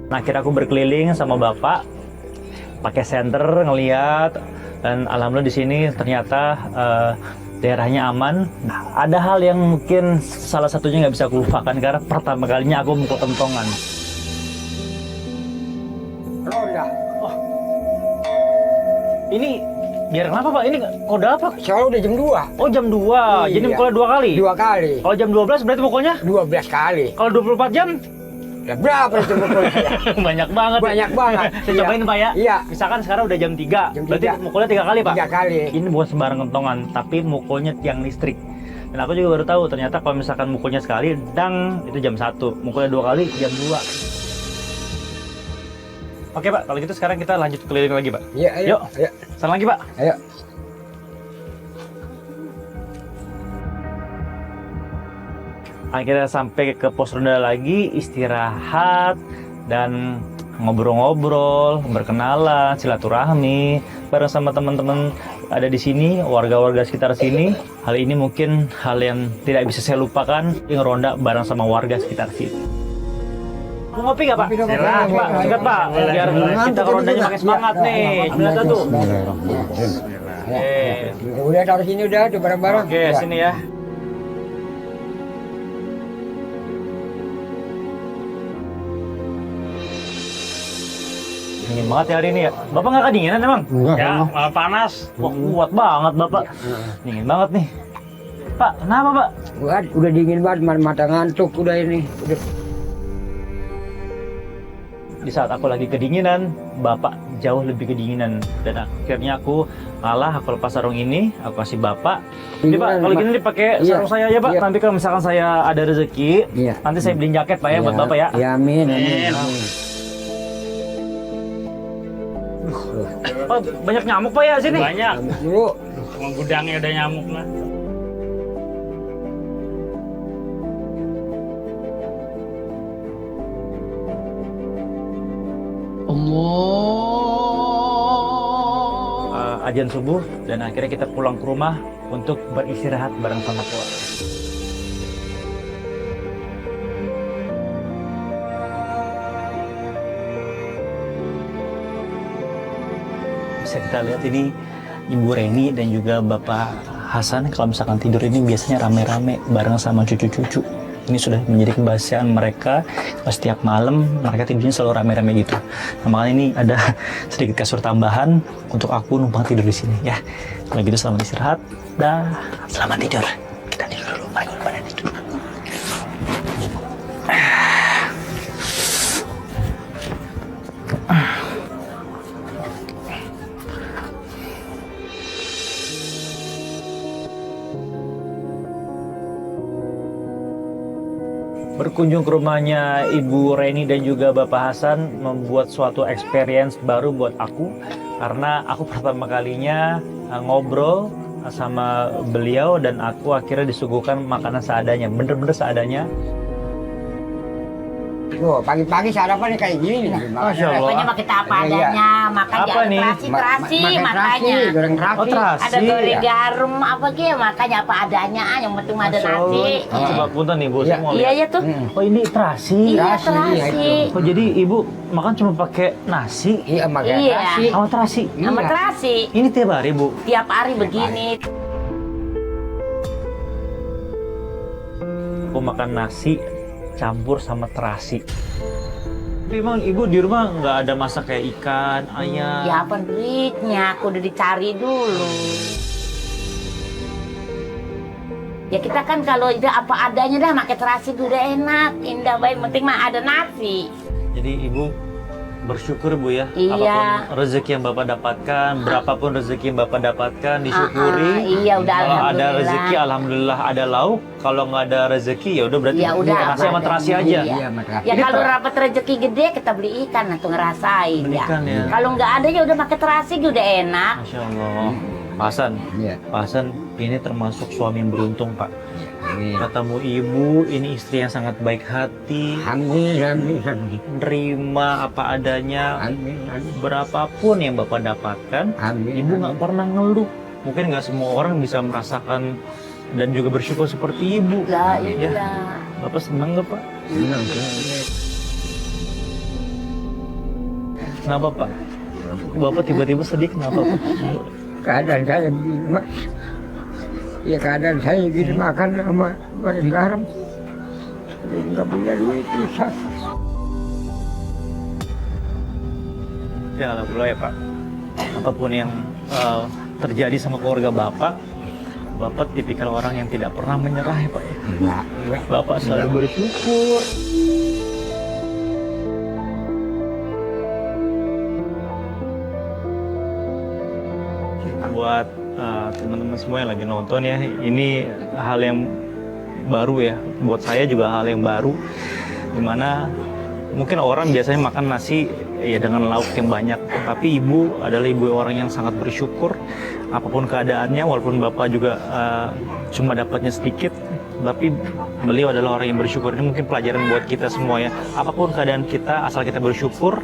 Nah, akhirnya aku berkeliling sama Bapak pakai senter ngeliat, dan alhamdulillah di sini ternyata daerahnya aman. Nah, ada hal yang mungkin salah satunya nggak bisa aku lupakan karena pertama kalinya aku mukul kentongan. Ronda. Ini biar kenapa Pak? Ini kode apa? Soalnya udah jam 2. Oh, jam 2. Iya. Jadi mukulnya 2 kali? 2 kali. Kalau jam 12 berarti mukulnya? 12 kali. Kalau 24 jam? Ya berapa itu mukulnya? Banyak banget. Banyak banget. Saya cobain Pak ya. Iya. Misalkan sekarang udah jam 3. Jam Berarti 3. mukulnya 3 kali Pak? 3 kali. Ini bukan sembarang kentongan, tapi mukulnya tiang listrik. Dan aku juga baru tahu ternyata kalau misalkan mukulnya sekali, dang, itu jam 1. Mukulnya 2 kali, jam 2. Oke Pak, kalau gitu sekarang kita lanjut keliling lagi Pak. Iya, ayo. Yuk, Ayo. sana lagi Pak. Ayo. Akhirnya sampai ke pos ronda lagi, istirahat dan ngobrol-ngobrol, berkenalan, silaturahmi bareng sama teman-teman ada di sini, warga-warga sekitar sini. Hal ini mungkin hal yang tidak bisa saya lupakan, ngeronda bareng sama warga sekitar sini. Mau ngopi nggak Pak? Silakan Pak, sikat Pak, biar kita rondanya pakai semangat nih. Bismillah tuh. Udah taruh sini udah bareng-bareng. Oke, sini ya. Dingin banget ya hari ini ya. Bapak nggak kedinginan emang? Enggak, Ya, sama. malah panas. Wah, kuat banget Bapak. Dingin banget nih. Pak, kenapa Pak? Udah dingin banget, mata ngantuk udah ini. Udah. Di saat aku lagi kedinginan, Bapak jauh lebih kedinginan. Dan akhirnya aku lepas sarung ini, aku kasih Bapak. Jadi Pak, kalau gini dipakai Iya. sarung saya aja Pak. Iya. Nanti kalau misalkan saya ada rezeki, Iya. nanti saya beliin jaket Pak ya buat Bapak ya. Ya, amin, amin. Pak, banyak nyamuk Pak ya sini. Banyak. Dulu, Cuma gudangnya udah nyamuk lah. Ajan subuh dan akhirnya kita pulang ke rumah untuk beristirahat bareng sama keluarga. Bisa kita lihat ini Ibu Reni dan juga Bapak Hasan kalau misalkan tidur ini biasanya rame-rame bareng sama cucu-cucu. Ini sudah menjadi kebiasaan mereka, setiap malam mereka tidurnya selalu rame-rame gitu. Nah, makanya ini ada sedikit kasur tambahan untuk aku numpang tidur di sini ya. Kalau gitu selamat istirahat dan selamat tidur. Kita tidur dulu, mereka udah pada tidur. Berkunjung ke rumahnya Ibu Reni dan juga Bapak Hasan membuat suatu experience baru buat aku karena aku pertama kalinya ngobrol sama beliau dan aku akhirnya disuguhkan makanan seadanya, bener-bener seadanya. tuh pagi-pagi sarapan kayak gini. Masya Allah. Pokoknya makan apa Iya. adanya, makan Apa jangan nih? terasi, Makan makanya. terasi, goreng terasi. Oh, terasi. Ada goreng Iya. garam apa gitu, makanya apa adanya, yang penting ada Masya Allah. nasi. Coba punten nih Bu, saya Iya. mau Iya lihat. ya tuh. Oh ini terasi. Iya Terasi, iya, terasi. itu. Oh jadi Ibu makan cuma pakai nasi Iya, makan Iya. terasi. sama terasi. Sama Iya. terasi. Ini tiap hari Bu. Tiap hari begini. Aku makan nasi campur sama terasi. Tapi emang Ibu di rumah nggak ada masak kayak ikan, ayam? Ya apa duitnya, aku udah dicari dulu. Ya kita kan kalau itu apa adanya dah, makan terasi itu udah enak, indah baik, penting mah ada nasi. Jadi Ibu bersyukur Bu ya, Iya. apapun rezeki yang Bapak dapatkan, berapapun rezeki yang Bapak dapatkan, disyukuri. Iya udah Kalau ada alhamdulillah. rezeki, alhamdulillah ada lauk. Kalau nggak ada rezeki, ya udah berarti Ya udah, makan nasi sama apa terasi adanya. aja. Iya. Iya, makan terasi. Ya Ini kalau ter- dapat rezeki gede kita beli ikan atau ngerasain Beli ya. ikan ya. Kalau nggak ada ya udah makan terasi udah enak. Masya Allah. Pak Hasan, Iya. Pak Hasan ini termasuk suami yang beruntung Pak. Amin. Ketemu Ibu, ini istri yang sangat baik hati, Amin, amin, amin. nerima apa adanya, Amin, amin. berapapun yang Bapak dapatkan, Amin. Ibu nggak pernah ngeluh. Mungkin nggak semua orang bisa merasakan dan juga bersyukur seperti Ibu. Lah Ya, iya. Bapak senang nggak Pak? Senang. Kenapa Pak? Bapak tiba-tiba sedih kenapa Pak? Keadaan saya begini, Mas. Ya keadaan saya gini, makan sama goreng garam. Jadi nggak punya duit bisa. Ya alhamdulillah ya Pak. Apapun yang terjadi sama keluarga Bapak, Bapak tipikal orang yang tidak pernah menyerah ya Pak. Enggak. Bapak selalu bersyukur. Buat teman-teman semua yang lagi nonton ya, ini hal yang baru ya. Buat saya juga hal yang baru, dimana mungkin orang biasanya makan nasi ya dengan lauk yang banyak, tapi Ibu adalah ibu orang yang sangat bersyukur apapun keadaannya, walaupun Bapak juga cuma dapatnya sedikit, tapi beliau adalah orang yang bersyukur. Ini mungkin pelajaran buat kita semua ya, apapun keadaan kita asal kita bersyukur,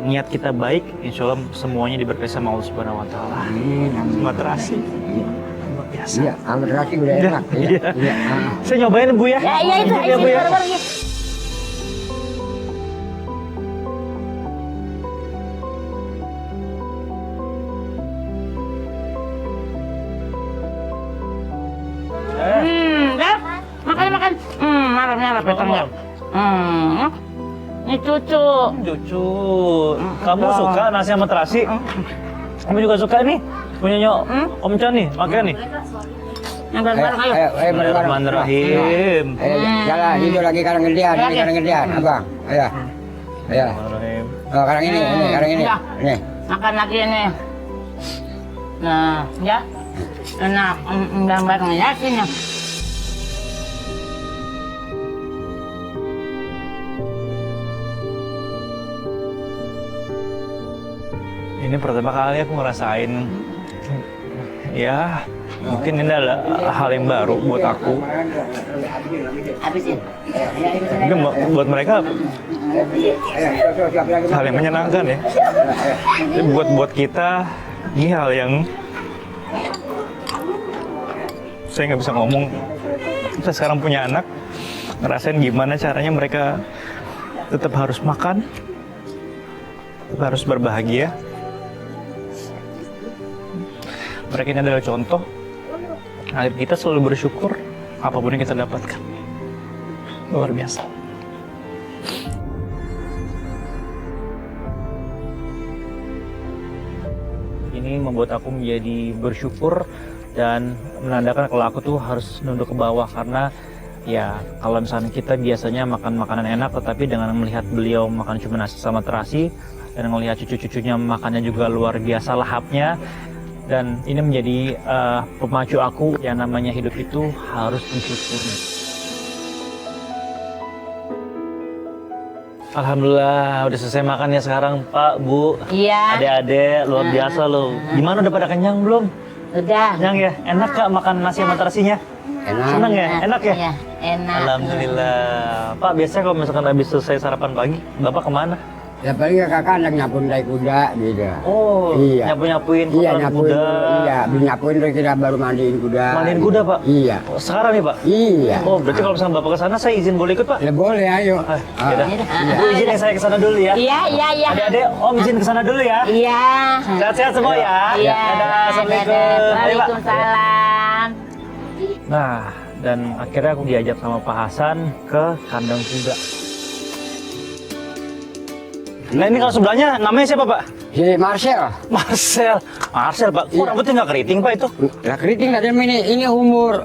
niat kita baik, insya Allah semuanya diberkahi sama Allah Subhanahu Wa Taala. Amin, amin. Terima kasih. Luar biasa. Iya, sama terasi udah enak. Iya, Iya. iya. Ah. Saya nyobain Bu ya. Ya iya itu Izin ya, Bu ya. baru gitu. Kan? Makan. Marah petangnya. Itu cucu. Cucu, kamu suka nasi sama terasi? Kamu juga suka nih? Punyanya Om Chan nih, pakai nih. Yang bareng-bareng ayo. Ayo, bareng-bareng. Bismillahirrahmanirrahim. Ayo, jalan, itu lagi karang gedean, ini karang gedean, abang. Ayo, ayo. Bismillahirrahmanirrahim. Oh, karang ini, karang ini. Ya. Ini. Makan lagi ini. Nah, ya. Enak, bareng-bareng ya sini. Ini pertama kali aku ngerasain, ya mungkin ini adalah hal yang baru buat aku. Habisin. Mungkin buat mereka hal yang menyenangkan ya. Tapi buat kita ini hal yang saya nggak bisa ngomong. Saya sekarang punya anak, ngerasain gimana caranya mereka tetap harus makan, tetap harus berbahagia. Mereka ini adalah contoh agar kita selalu bersyukur apapun yang kita dapatkan. Luar biasa. Ini membuat aku menjadi bersyukur dan menandakan kalau aku tuh harus nunduk ke bawah, karena ya kalau misalnya kita biasanya makan makanan enak tetapi dengan melihat beliau makan cuma nasi sama terasi dan melihat cucu-cucunya makannya juga luar biasa lahapnya, dan ini menjadi pemacu aku yang namanya hidup itu harus bersyukur. Alhamdulillah udah selesai makan ya sekarang Pak, Bu. Iya. Adik-adik luar biasa loh. Gimana, udah pada kenyang belum? Udah. Kenyang ya? Enak Kak makan nasi sama terasinya? Enak. Seneng ya? Enak ya? Iya, enak. Alhamdulillah. Pak, biasanya kalau misalkan habis selesai sarapan pagi, Bapak kemana? Ya paling kakak anak nyapuin dari kuda gitu. Oh, Iya. nyapu-nyapuin Iya, kotoran nyapuin. kuda. Iya, nyapuin terus kita baru mandiin kuda. Mandiin kuda, Pak? Iya. Oh, sekarang nih, Pak? Iya. Oh, berarti kalau misalkan Bapak ke sana, saya izin boleh ikut, Pak? Ya boleh, ayo. Yaudah. Bu izin ya saya ke sana dulu ya. Iya, iya, iya. Adik-adik, Om izin ke sana dulu ya. Iya. Sehat-sehat semua ya. Iya. Dadah, Assalamualaikum. Dadah. Ayo, Pak. Waalaikumsalam. Nah, dan akhirnya aku diajak sama Pak Hasan ke kandang kuda. Nah, ini kalau sebelahnya namanya siapa, Pak? Si Marcel. Marcel. Marcel, Pak. Kok Iya. rambutnya nggak keriting, Pak, itu? Lah keriting ada ini umur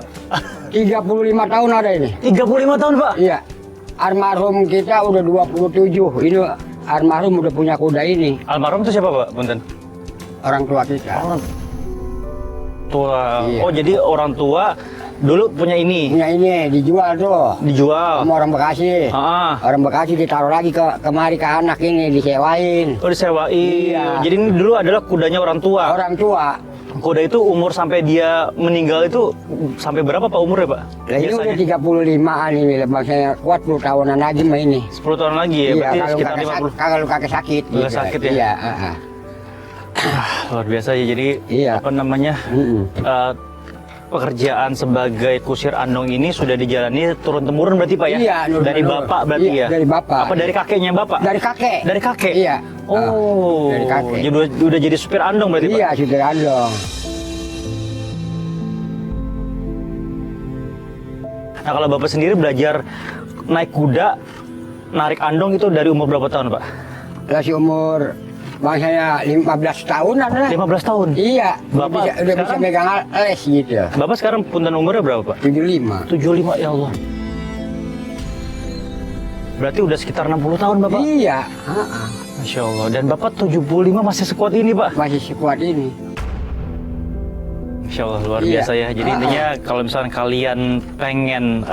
35 tahun ada ini. 35 tahun, Pak. Iya. Almarhum kita udah 27. Ini almarhum udah punya kuda ini. Almarhum itu siapa, Pak? Punten. Orang tua kita. Tua. Iya. Oh, jadi orang tua dulu punya ini. Punya ini dijual tuh. Dijual. Sama orang Bekasi. Ah. Orang Bekasi ditaruh lagi kemari ke anak ini disewain. Oh, disewain. Iya. Jadi ini dulu adalah kudanya orang tua. Orang tua. Kuda itu umur sampai dia meninggal itu sampai berapa, Pak, umurnya, Pak? Lah ini udah 35-an ini, bangsanya kuat 10 tahunan lagi mah ini. 10 tahun lagi ya, Iya, berarti kalau sekitar kakek 50. kalau kakek sakit. Kakek sakit ya? Iya, Luar biasa ya, jadi Iya. apa namanya, eh, pekerjaan sebagai kusir andong ini sudah dijalani turun-temurun berarti, Pak ya? Iya, dari nurun-menurun. bapak berarti Iya, ya? dari bapak. Apa dari kakeknya bapak? Dari kakek. Dari kakek? Iya. Oh, dari kakek. jadi udah jadi supir andong berarti, Pak? Iya, sudah andong. Nah, kalau Bapak sendiri belajar naik kuda, narik andong itu dari umur berapa tahun, Pak? Lah si umur bangsanya 15 tahunan lah. 15 tahun? Iya. Bapak udah bisa sekarang- megang les gitu. Bapak sekarang punten umurnya berapa, Pak? 75. 75, ya Allah. Berarti udah sekitar 60 tahun, Bapak? Iya. Masya Allah. Dan Bapak 75 masih sekuat ini, Pak? Masih sekuat ini. Masya Allah, luar Iya. biasa ya. Jadi intinya kalau misalnya kalian pengen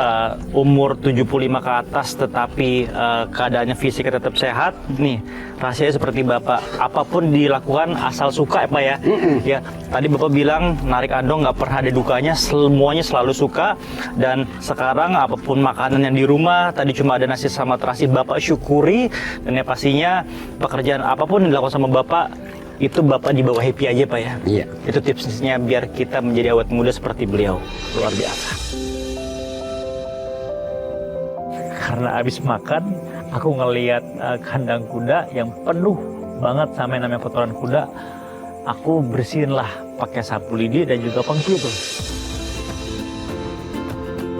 umur 75 ke atas tetapi keadaannya fisiknya tetap sehat, nih rahasianya seperti Bapak. Apapun dilakukan asal suka ya, Pak ya. Ya, tadi Bapak bilang narik andong nggak pernah ada dukanya, semuanya selalu suka. Dan sekarang apapun makanan yang di rumah, tadi cuma ada nasi sama terasi, Bapak syukuri. Dan ya pastinya pekerjaan apapun yang dilakukan sama Bapak, itu Bapak di bawah happy aja, Pak ya. Iya. Itu tipsnya biar kita menjadi awet muda seperti beliau. Luar biasa. Karena habis makan, aku ngelihat kandang kuda yang penuh banget sama yang namanya kotoran kuda. Aku bersihin lah pakai sapu lidi dan juga pengki itu.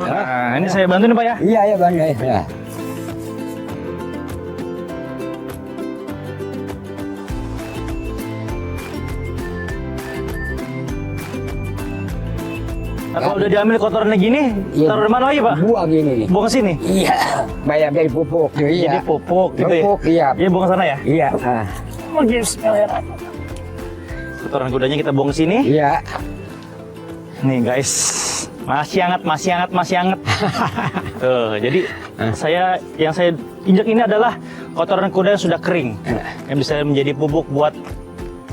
Nah, ini saya bantu nih, Pak ya. Iya, ya Bang. Ya. Nah, kalau udah diambil kotorannya gini, Iya. taruh di mana lagi, Pak? Buang gini nih. Buang ke sini. Iya. Bayar dari pupuk. Iya. Jadi pupuk gitu Pupuk, ya. iya. Iya, buang ke sana ya. Iya. Oke, bismillahirrahmanirrahim. Kotoran kudanya kita buang ke sini. Iya. Nih, guys. Masih hangat, masih hangat, masih hangat. Tuh, jadi yang saya injak ini adalah kotoran kuda yang sudah kering. Yang bisa menjadi pupuk buat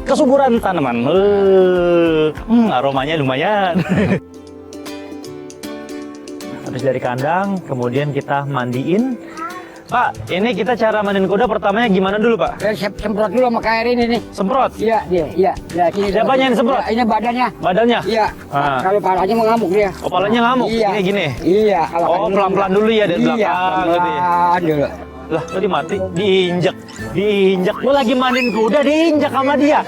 kesuburan tanaman. Aromanya lumayan. Habis dari kandang, kemudian kita mandiin. Pak, ini kita cara mandiin kuda pertamanya gimana dulu, Pak? Semprot dulu sama air ini nih. Semprot. Iya, dia. Iya. Nah, sini. Siapanya yang semprot? Ya, ini badannya. Badannya? Iya. Ah. Kalau palanya mengamuk dia. Kepalanya ngamuk, Iya. gini. Iya. Kalau Oh, kan pelan-pelan enggak. dulu ya dari Iya, belakang gitu ya. pelan dulu. Lah, tadi mati, diinjak. Gua lagi mandiin kuda, diinjak sama dia.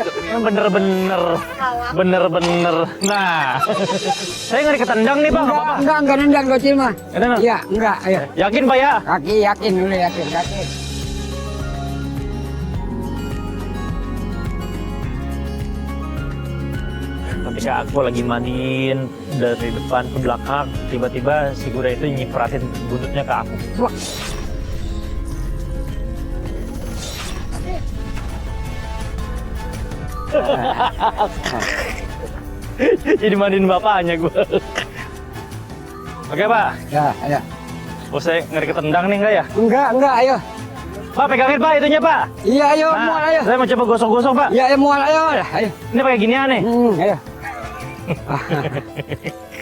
Bener-bener. Nah, saya nggak ketendang nih, Pak. Nggak apa-apa. Enggak nendang gocil mah. Nggak nendang? Iya, enggak, ayo. Yakin, Pak ya? Kaki yakin dulu, yakin. Ketika aku lagi mandiin dari depan ke belakang, tiba-tiba si kuda itu nyipratin buntutnya ke aku. Wah. Jadi mandiin bapaknya gue. Oke, Pak. Ya, ayo. Oh, saya ngeri ketendang nih, enggak ya? Enggak, ayo. Pak, pegangin, Pak, itunya, Pak. Iya, ayo, Nah, mual, ayo. saya mau coba gosok-gosok, Pak. Iya, ayo, mual, ayo. Ayo. Ini pakai ginian nih. Ayo.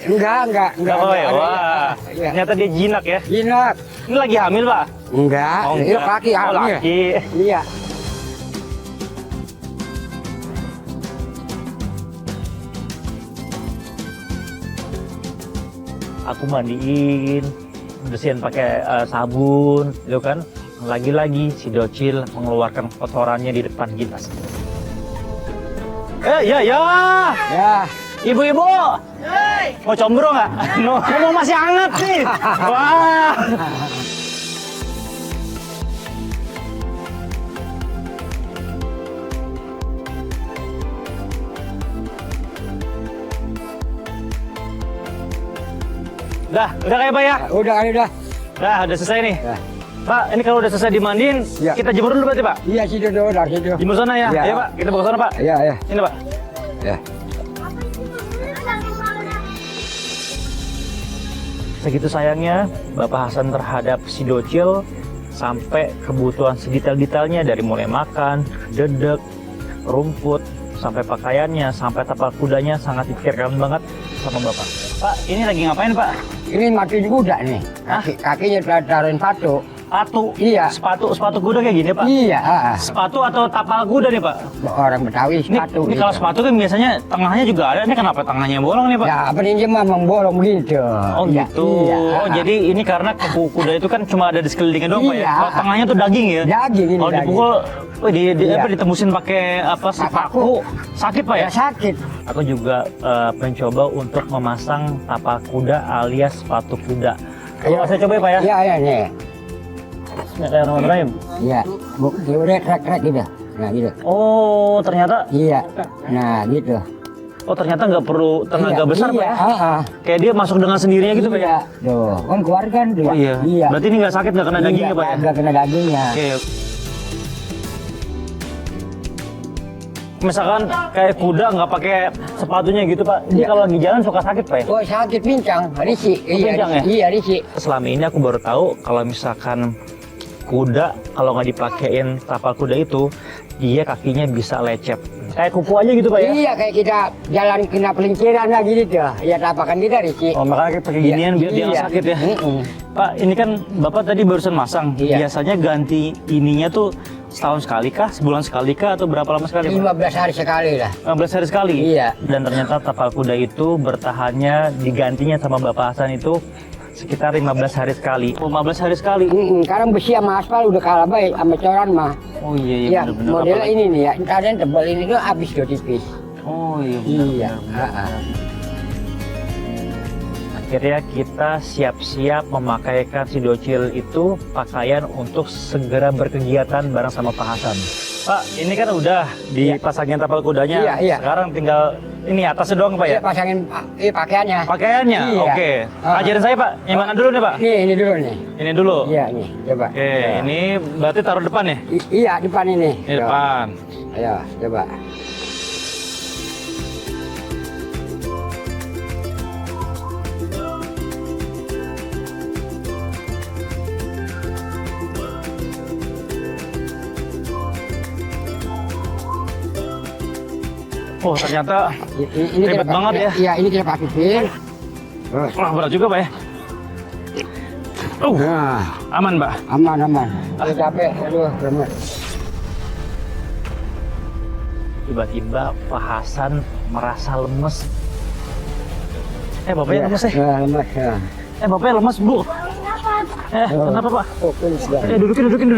Enggak. Oh ya, ada, wah. Iya. Ternyata dia jinak ya. Jinak. Ini lagi hamil, Pak? Enggak. Oh, Itu enggak. kaki Oh, hamil. laki. Iya. Aku mandiin, bersihin pakai sabun, gitu kan. Lagi-lagi si Docil mengeluarkan kotorannya di depan kita. Ya. Ya. Ibu-ibu, mau combro nggak? Ngomong masih hangat nih. Wah. Udah kayak Pak ya? Udah. Udah selesai nih. Ya. Pak, ini kalau udah selesai dimandiin, Ya. kita jemur dulu berarti Pak? Iya, situ udah, situ. Jemur sana ya? Ya. Ayo Pak, kita bawa ke sana Pak. Iya. Ini Pak. Ya. Segitu sayangnya Bapak Hasan terhadap si Docil, sampai kebutuhan sedetail-detailnya dari mulai makan, dedek, rumput, sampai pakaiannya, sampai tapal kudanya sangat dipikirkan banget sama Bapak. Pak, ini lagi ngapain Pak? Ini matiin kuda nih. Kakinya taruhin sepatu. Sepatu? Iya. Sepatu kuda kayak gini Pak? Iya. Sepatu atau tapal kuda nih Pak? Orang Betawi Ini sepatu. kalau gitu. sepatu kan biasanya tengahnya juga ada, ini kenapa tengahnya bolong nih Pak? Ya, peninjam mah membolong gitu. Oh Iya, gitu. Iya. Oh jadi ini karena kuda itu kan cuma ada di sekelilingnya doang Pak ya? Iya. Kalau tengahnya tuh daging ya? Daging ini, Kalau daging. dipukul, Iya. ditembusin pakai apa sih? Paku. Sakit Pak ya? Ya sakit. Aku juga mencoba untuk memasang tapak kuda alias sepatu kuda. Coba saya coba ya Pak ya? Iya, nih. Bismillahirrahmanirrahim. Iya. Udah trek gitu. Nah, gitu. Oh ternyata, Iya. Nah, gitu. nggak perlu tenaga Iya, besar Pak ya? Iya. Kayak dia masuk dengan sendirinya gitu Pak ya? Iya. Tuh, kan keluar kan tuh. Oh iya. Iya. Berarti ini nggak sakit, nggak kena dagingnya Pak ya? Nggak kena dagingnya. Oke. Misalkan kayak kuda nggak pakai sepatunya gitu Pak, ini Iya. kalau lagi jalan suka sakit Pak ya? Oh, sakit pincang, risik. pincang ya? Iya, risik. Selama ini aku baru tahu kalau misalkan kuda kalau nggak dipakein tapal kuda itu, dia kakinya bisa lecet. Kayak kuku aja gitu Pak ya? Iya, kayak kita jalan kena pelinciran lagi gitu. Iya, tapakan kita risik. Oh makanya pakai ginian biar dia nggak Iya. sakit ya? Mm-mm. Pak, ini kan Bapak tadi barusan masang. Iya. Biasanya ganti ininya tuh setahun sekali kah, sebulan sekali kah, atau berapa lama sekali Pak? 15 hari sekali lah. 15 hari sekali? Iya. Dan ternyata tapal kuda itu bertahannya digantinya sama Bapak Hasan itu sekitar 15 hari sekali. Oh, 15 hari sekali? Sekarang besi sama aspal udah kalah baik sama coran mah. Oh iya, Iya, bener-bener. modelnya Apalagi- ini nih ya. Tadi yang tebal ini tuh habis do tipis. Oh iya. Iya. Akhirnya kita siap-siap memakaikan si Docil itu pakaian untuk segera berkegiatan bareng sama Pak Hasan. Pak, ini kan udah dipasangin tapal kudanya. Iya, iya. Sekarang tinggal ini atasnya doang Pak ya? Iya, pasangin pakaiannya. Pakaiannya? Iya. Oke. Ah. Ajarin saya Pak, yang mana dulu nih Pak? Ini dulu nih. Ini dulu? Iya, nih. Coba. Oke, ini berarti taruh depan ya? Iya, depan ini. Ini depan. Ayo, coba. Oh ternyata Ini ribet kita banget ya. Iya, ini kita paketin. Terus. Wah berat juga Pak ya? Nah, Aman Pak? aman. Kalau capek, aduh, remet. Tiba-tiba Pak Hasan merasa lemes. Bapaknya lemes ya? Lemes ya. Bapaknya lemes Bu. Kenapa Pak? Dudukin.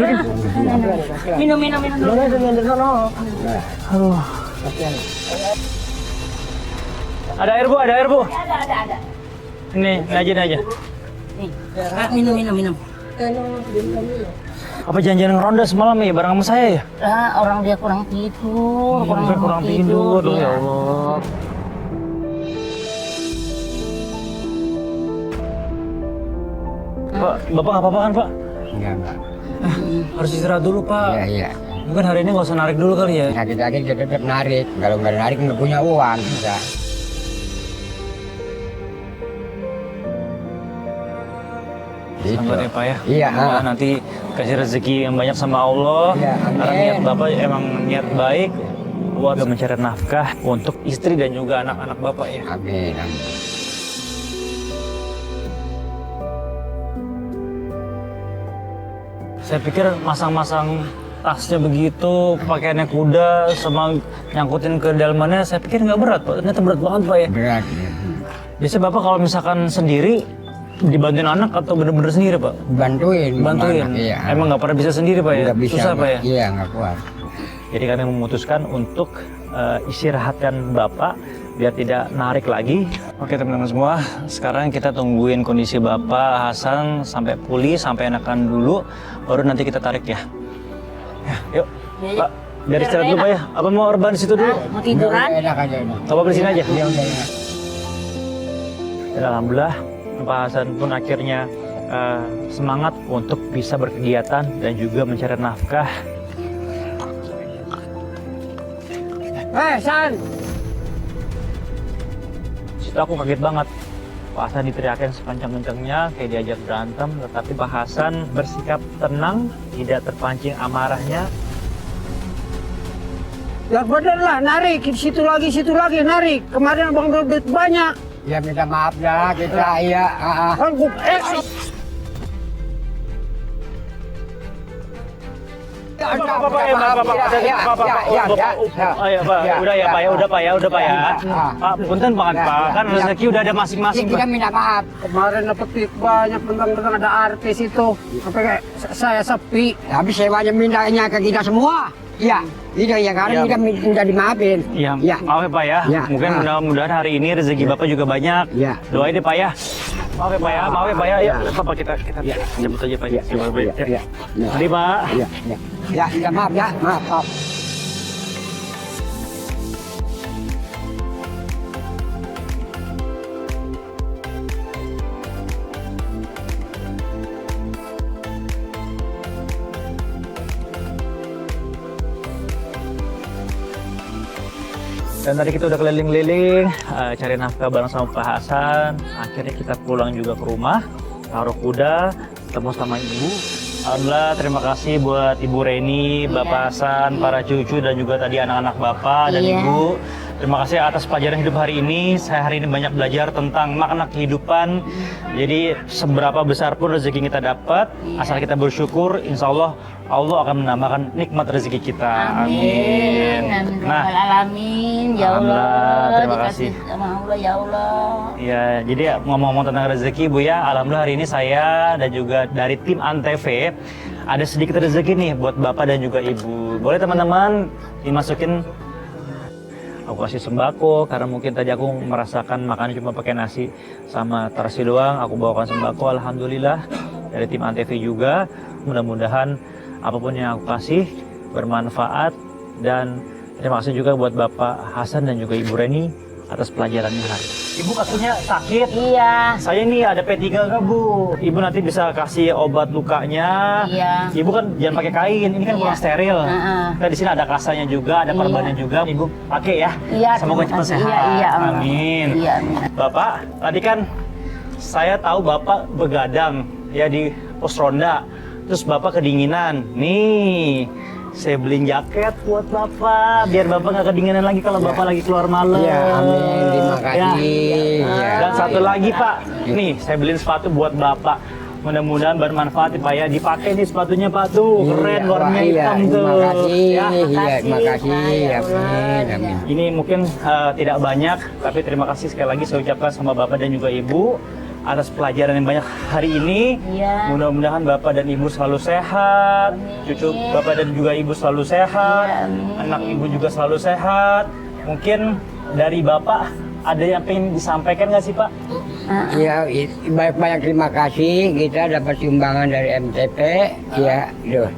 Minum. Aduh. Ada air Bu? Ada. Ini aja. Nih, minum. Apa janjian ngeronda semalam ya bareng sama saya ya? Orang dia kurang tidur, Kurang tidur. Aduh, ya Allah. Pak, Bapak nggak apa-apa kan Pak? Enggak. Harus istirahat dulu Pak. Iya. Mungkin hari ini nggak usah narik dulu kali ya? Sakit-sakit kita tetap narik. Kalau nggak narik nggak punya uang. Bisa. Gitu. Sabar ya Pak ya. Iya. Semoga nanti kasih rezeki yang banyak sama Allah. Iya, amin. Karena niat Bapak emang niat baik buat mencari nafkah untuk istri dan juga anak-anak Bapak ya. Amin. Saya pikir masang-masang tasnya begitu, pakaiannya kuda, sama nyangkutin ke dalamannya, saya pikir nggak berat Pak. Ternyata berat banget Pak ya. Berat. Ya. Biasanya Bapak kalau misalkan sendiri, dibantuin anak atau bener-bener sendiri Pak? Bantuin. Bantuin? Iya. Emang nggak pernah bisa sendiri Pak ya? Nggak bisa. Susah Pak ya? Iya, nggak kuat. Jadi kami memutuskan untuk istirahatkan Bapak biar tidak narik lagi. Oke teman-teman semua, sekarang kita tungguin kondisi Bapak Hasan sampai pulih, sampai enakan dulu, baru nanti kita tarik ya. Yuk, Pak, dari istirahat dulu Pak ya. Apa mau rebahan di situ dulu? Mau tiduran? Enak aja ini. Apa di sini aja? Iya, udah enak. Dan alhamdulillah, Pak Hasan pun akhirnya semangat untuk bisa berkegiatan dan juga mencari nafkah. San. Situ aku kaget banget. Pak Hasan diteriakin sekencang-kencangnya, kayak diajak berantem, tetapi Pak Hasan bersikap tenang, tidak terpancing amarahnya. Ya bener lah, narik situ lagi narik. Kemarin abang duit banyak. Ya minta maaf dah kita, iya. Kan gua Udah Pak ya. Pak, punten banget Pak, kan rezeki udah ada masing-masing Kita Pak. minta maaf. kemarin dapat duit banyak, tentang ada artis itu. Sampai kayak saya sepi. Habis sewanya mintanya ke kita semua. Iya, itu ya karena kita minta dimaafin. Iya, maaf ya Pak ya. Ya. Mungkin mudah-mudahan hari ini rezeki Bapak juga banyak. Iya. Doain deh Pak ya. Maaf ya Pak ya. Ya, Pak kita jemput aja Pak. Coba Pak. Iya. Mari Pak. Iya. Ya, minta maaf ya, maaf. Dan tadi kita udah keliling-keliling, cari nafkah bareng sama Pak Hasan. Akhirnya kita pulang juga ke rumah, taruh kuda, ketemu sama Ibu. Alhamdulillah, terima kasih buat Ibu Reni, Bapak Hasan, para cucu dan juga tadi anak-anak Bapak dan Iya. Ibu. Terima kasih atas pelajaran hidup hari ini. Saya hari ini banyak belajar tentang makna kehidupan. Jadi seberapa besar pun rezeki kita dapat, asal kita bersyukur, insya Allah Allah akan menambahkan nikmat rezeki kita. Amin. Nah, alamin. Ya Allah. Alhamdulillah, terima Dikasih kasih. sama Allah, ya Allah. Ya, jadi ngomong-ngomong tentang rezeki Bu ya, alhamdulillah hari ini saya dan juga dari tim Antv ada sedikit rezeki nih buat Bapak dan juga Ibu. Boleh teman-teman dimasukin. Aku kasih sembako karena mungkin tadi aku merasakan makan cuma pakai nasi sama terasi doang. Aku bawakan sembako, alhamdulillah dari tim Antv juga. Mudah-mudahan apapun yang aku kasih bermanfaat, dan terima kasih juga buat Bapak Hasan dan juga Ibu Reni atas pelajarannya hari ini. Ibu kakinya sakit. Iya. Saya nih ada P3 nggak Bu? Ibu nanti bisa kasih obat lukanya. Iya. Ibu kan jangan pakai kain, ini kan Iya. kurang steril. Heeh. Nah, di sini ada kasanya juga, ada perbannya juga. Ibu pakai ya. Iya, Semoga terima cepat kasih. sehat. Iya, iya, amin. Amin. Iya, amin. Bapak, tadi kan saya tahu Bapak begadang ya di pos ronda. Terus Bapak kedinginan. Nih, saya beliin jaket buat Bapak biar Bapak nggak kedinginan lagi kalau Bapak lagi keluar malam. Iya, amin. Terima Ya. kasih. Ya. Dan satu lagi Pak, nih saya beliin sepatu buat Bapak. Mudah-mudahan bermanfaat Pak ya. Dipakai nih sepatunya Pak tuh, keren Iya, warnanya iya, hitam tuh. Terima kasih. Ya. Iya, terima kasih. Ya Amin. Amin. Ini mungkin tidak banyak, tapi terima kasih sekali lagi saya ucapkan sama Bapak dan juga Ibu atas pelajaran yang banyak hari ini. Iya. Mudah-mudahan Bapak dan Ibu selalu sehat, cucu Bapak dan juga Ibu selalu sehat, Iya, amin. anak Ibu juga selalu sehat. Mungkin dari Bapak ada yang pengen disampaikan nggak sih Pak? Ya, banyak terima kasih kita dapat sumbangan dari MTP. Ya,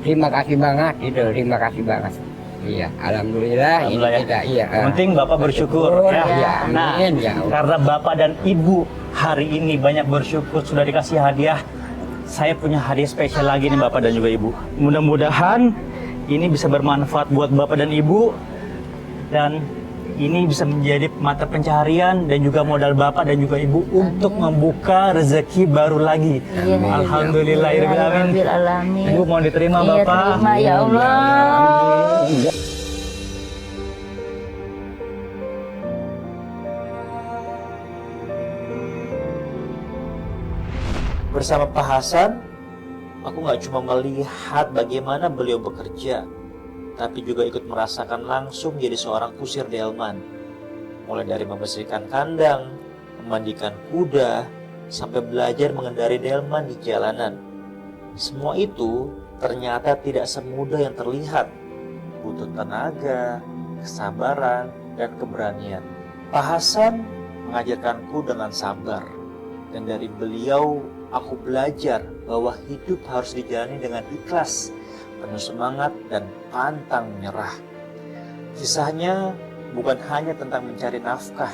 terima kasih banget terima kasih banget. Iya, alhamdulillah, Alhamdulillah ini ya. kita iya. Yang penting Bapak bersyukur ya. Ya, Nah, amin, ya. karena Bapak dan Ibu hari ini banyak bersyukur sudah dikasih hadiah. Saya punya hadiah spesial lagi nih Bapak dan juga Ibu. Mudah-mudahan ini bisa bermanfaat buat Bapak dan Ibu dan ini bisa menjadi mata pencaharian dan juga modal Bapak dan juga Ibu untuk membuka rezeki baru lagi. Alhamdulillahirabbil alamin. Alamin. Ibu mau diterima Iya, Bapak. terima ya Allah. Bersama Pak Hasan, aku nggak cuma melihat bagaimana beliau bekerja, tapi juga ikut merasakan langsung jadi seorang kusir delman. Mulai dari membersihkan kandang, memandikan kuda, sampai belajar mengendarai delman di jalanan. Semua itu ternyata tidak semudah yang terlihat. Butuh tenaga, kesabaran, dan keberanian. Pak Hasan mengajarkanku dengan sabar. Dan dari beliau, aku belajar bahwa hidup harus dijalani dengan ikhlas, penuh semangat, dan pantang menyerah. Kisahnya bukan hanya tentang mencari nafkah,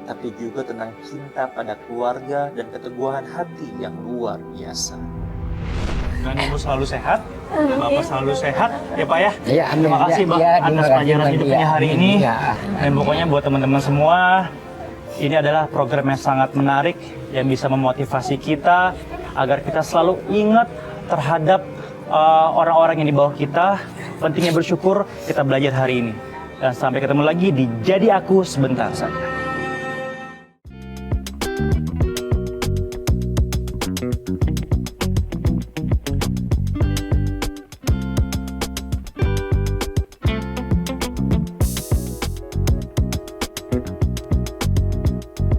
tapi juga tentang cinta pada keluarga dan keteguhan hati yang luar biasa. Dan Ibu selalu sehat, Bapak selalu sehat, ya Pak ya. Iya, amin. Terima kasih Ya, Pak ya, atas terima kasih, pelajaran Pak. hidupnya Ya, hari amin. ini. Ya. Dan pokoknya buat teman-teman semua, ini adalah program yang sangat menarik yang bisa memotivasi kita agar kita selalu ingat terhadap orang-orang yang di bawah kita. Pentingnya bersyukur, kita belajar hari ini. Dan sampai ketemu lagi di Jadi Aku Sebentar Saja.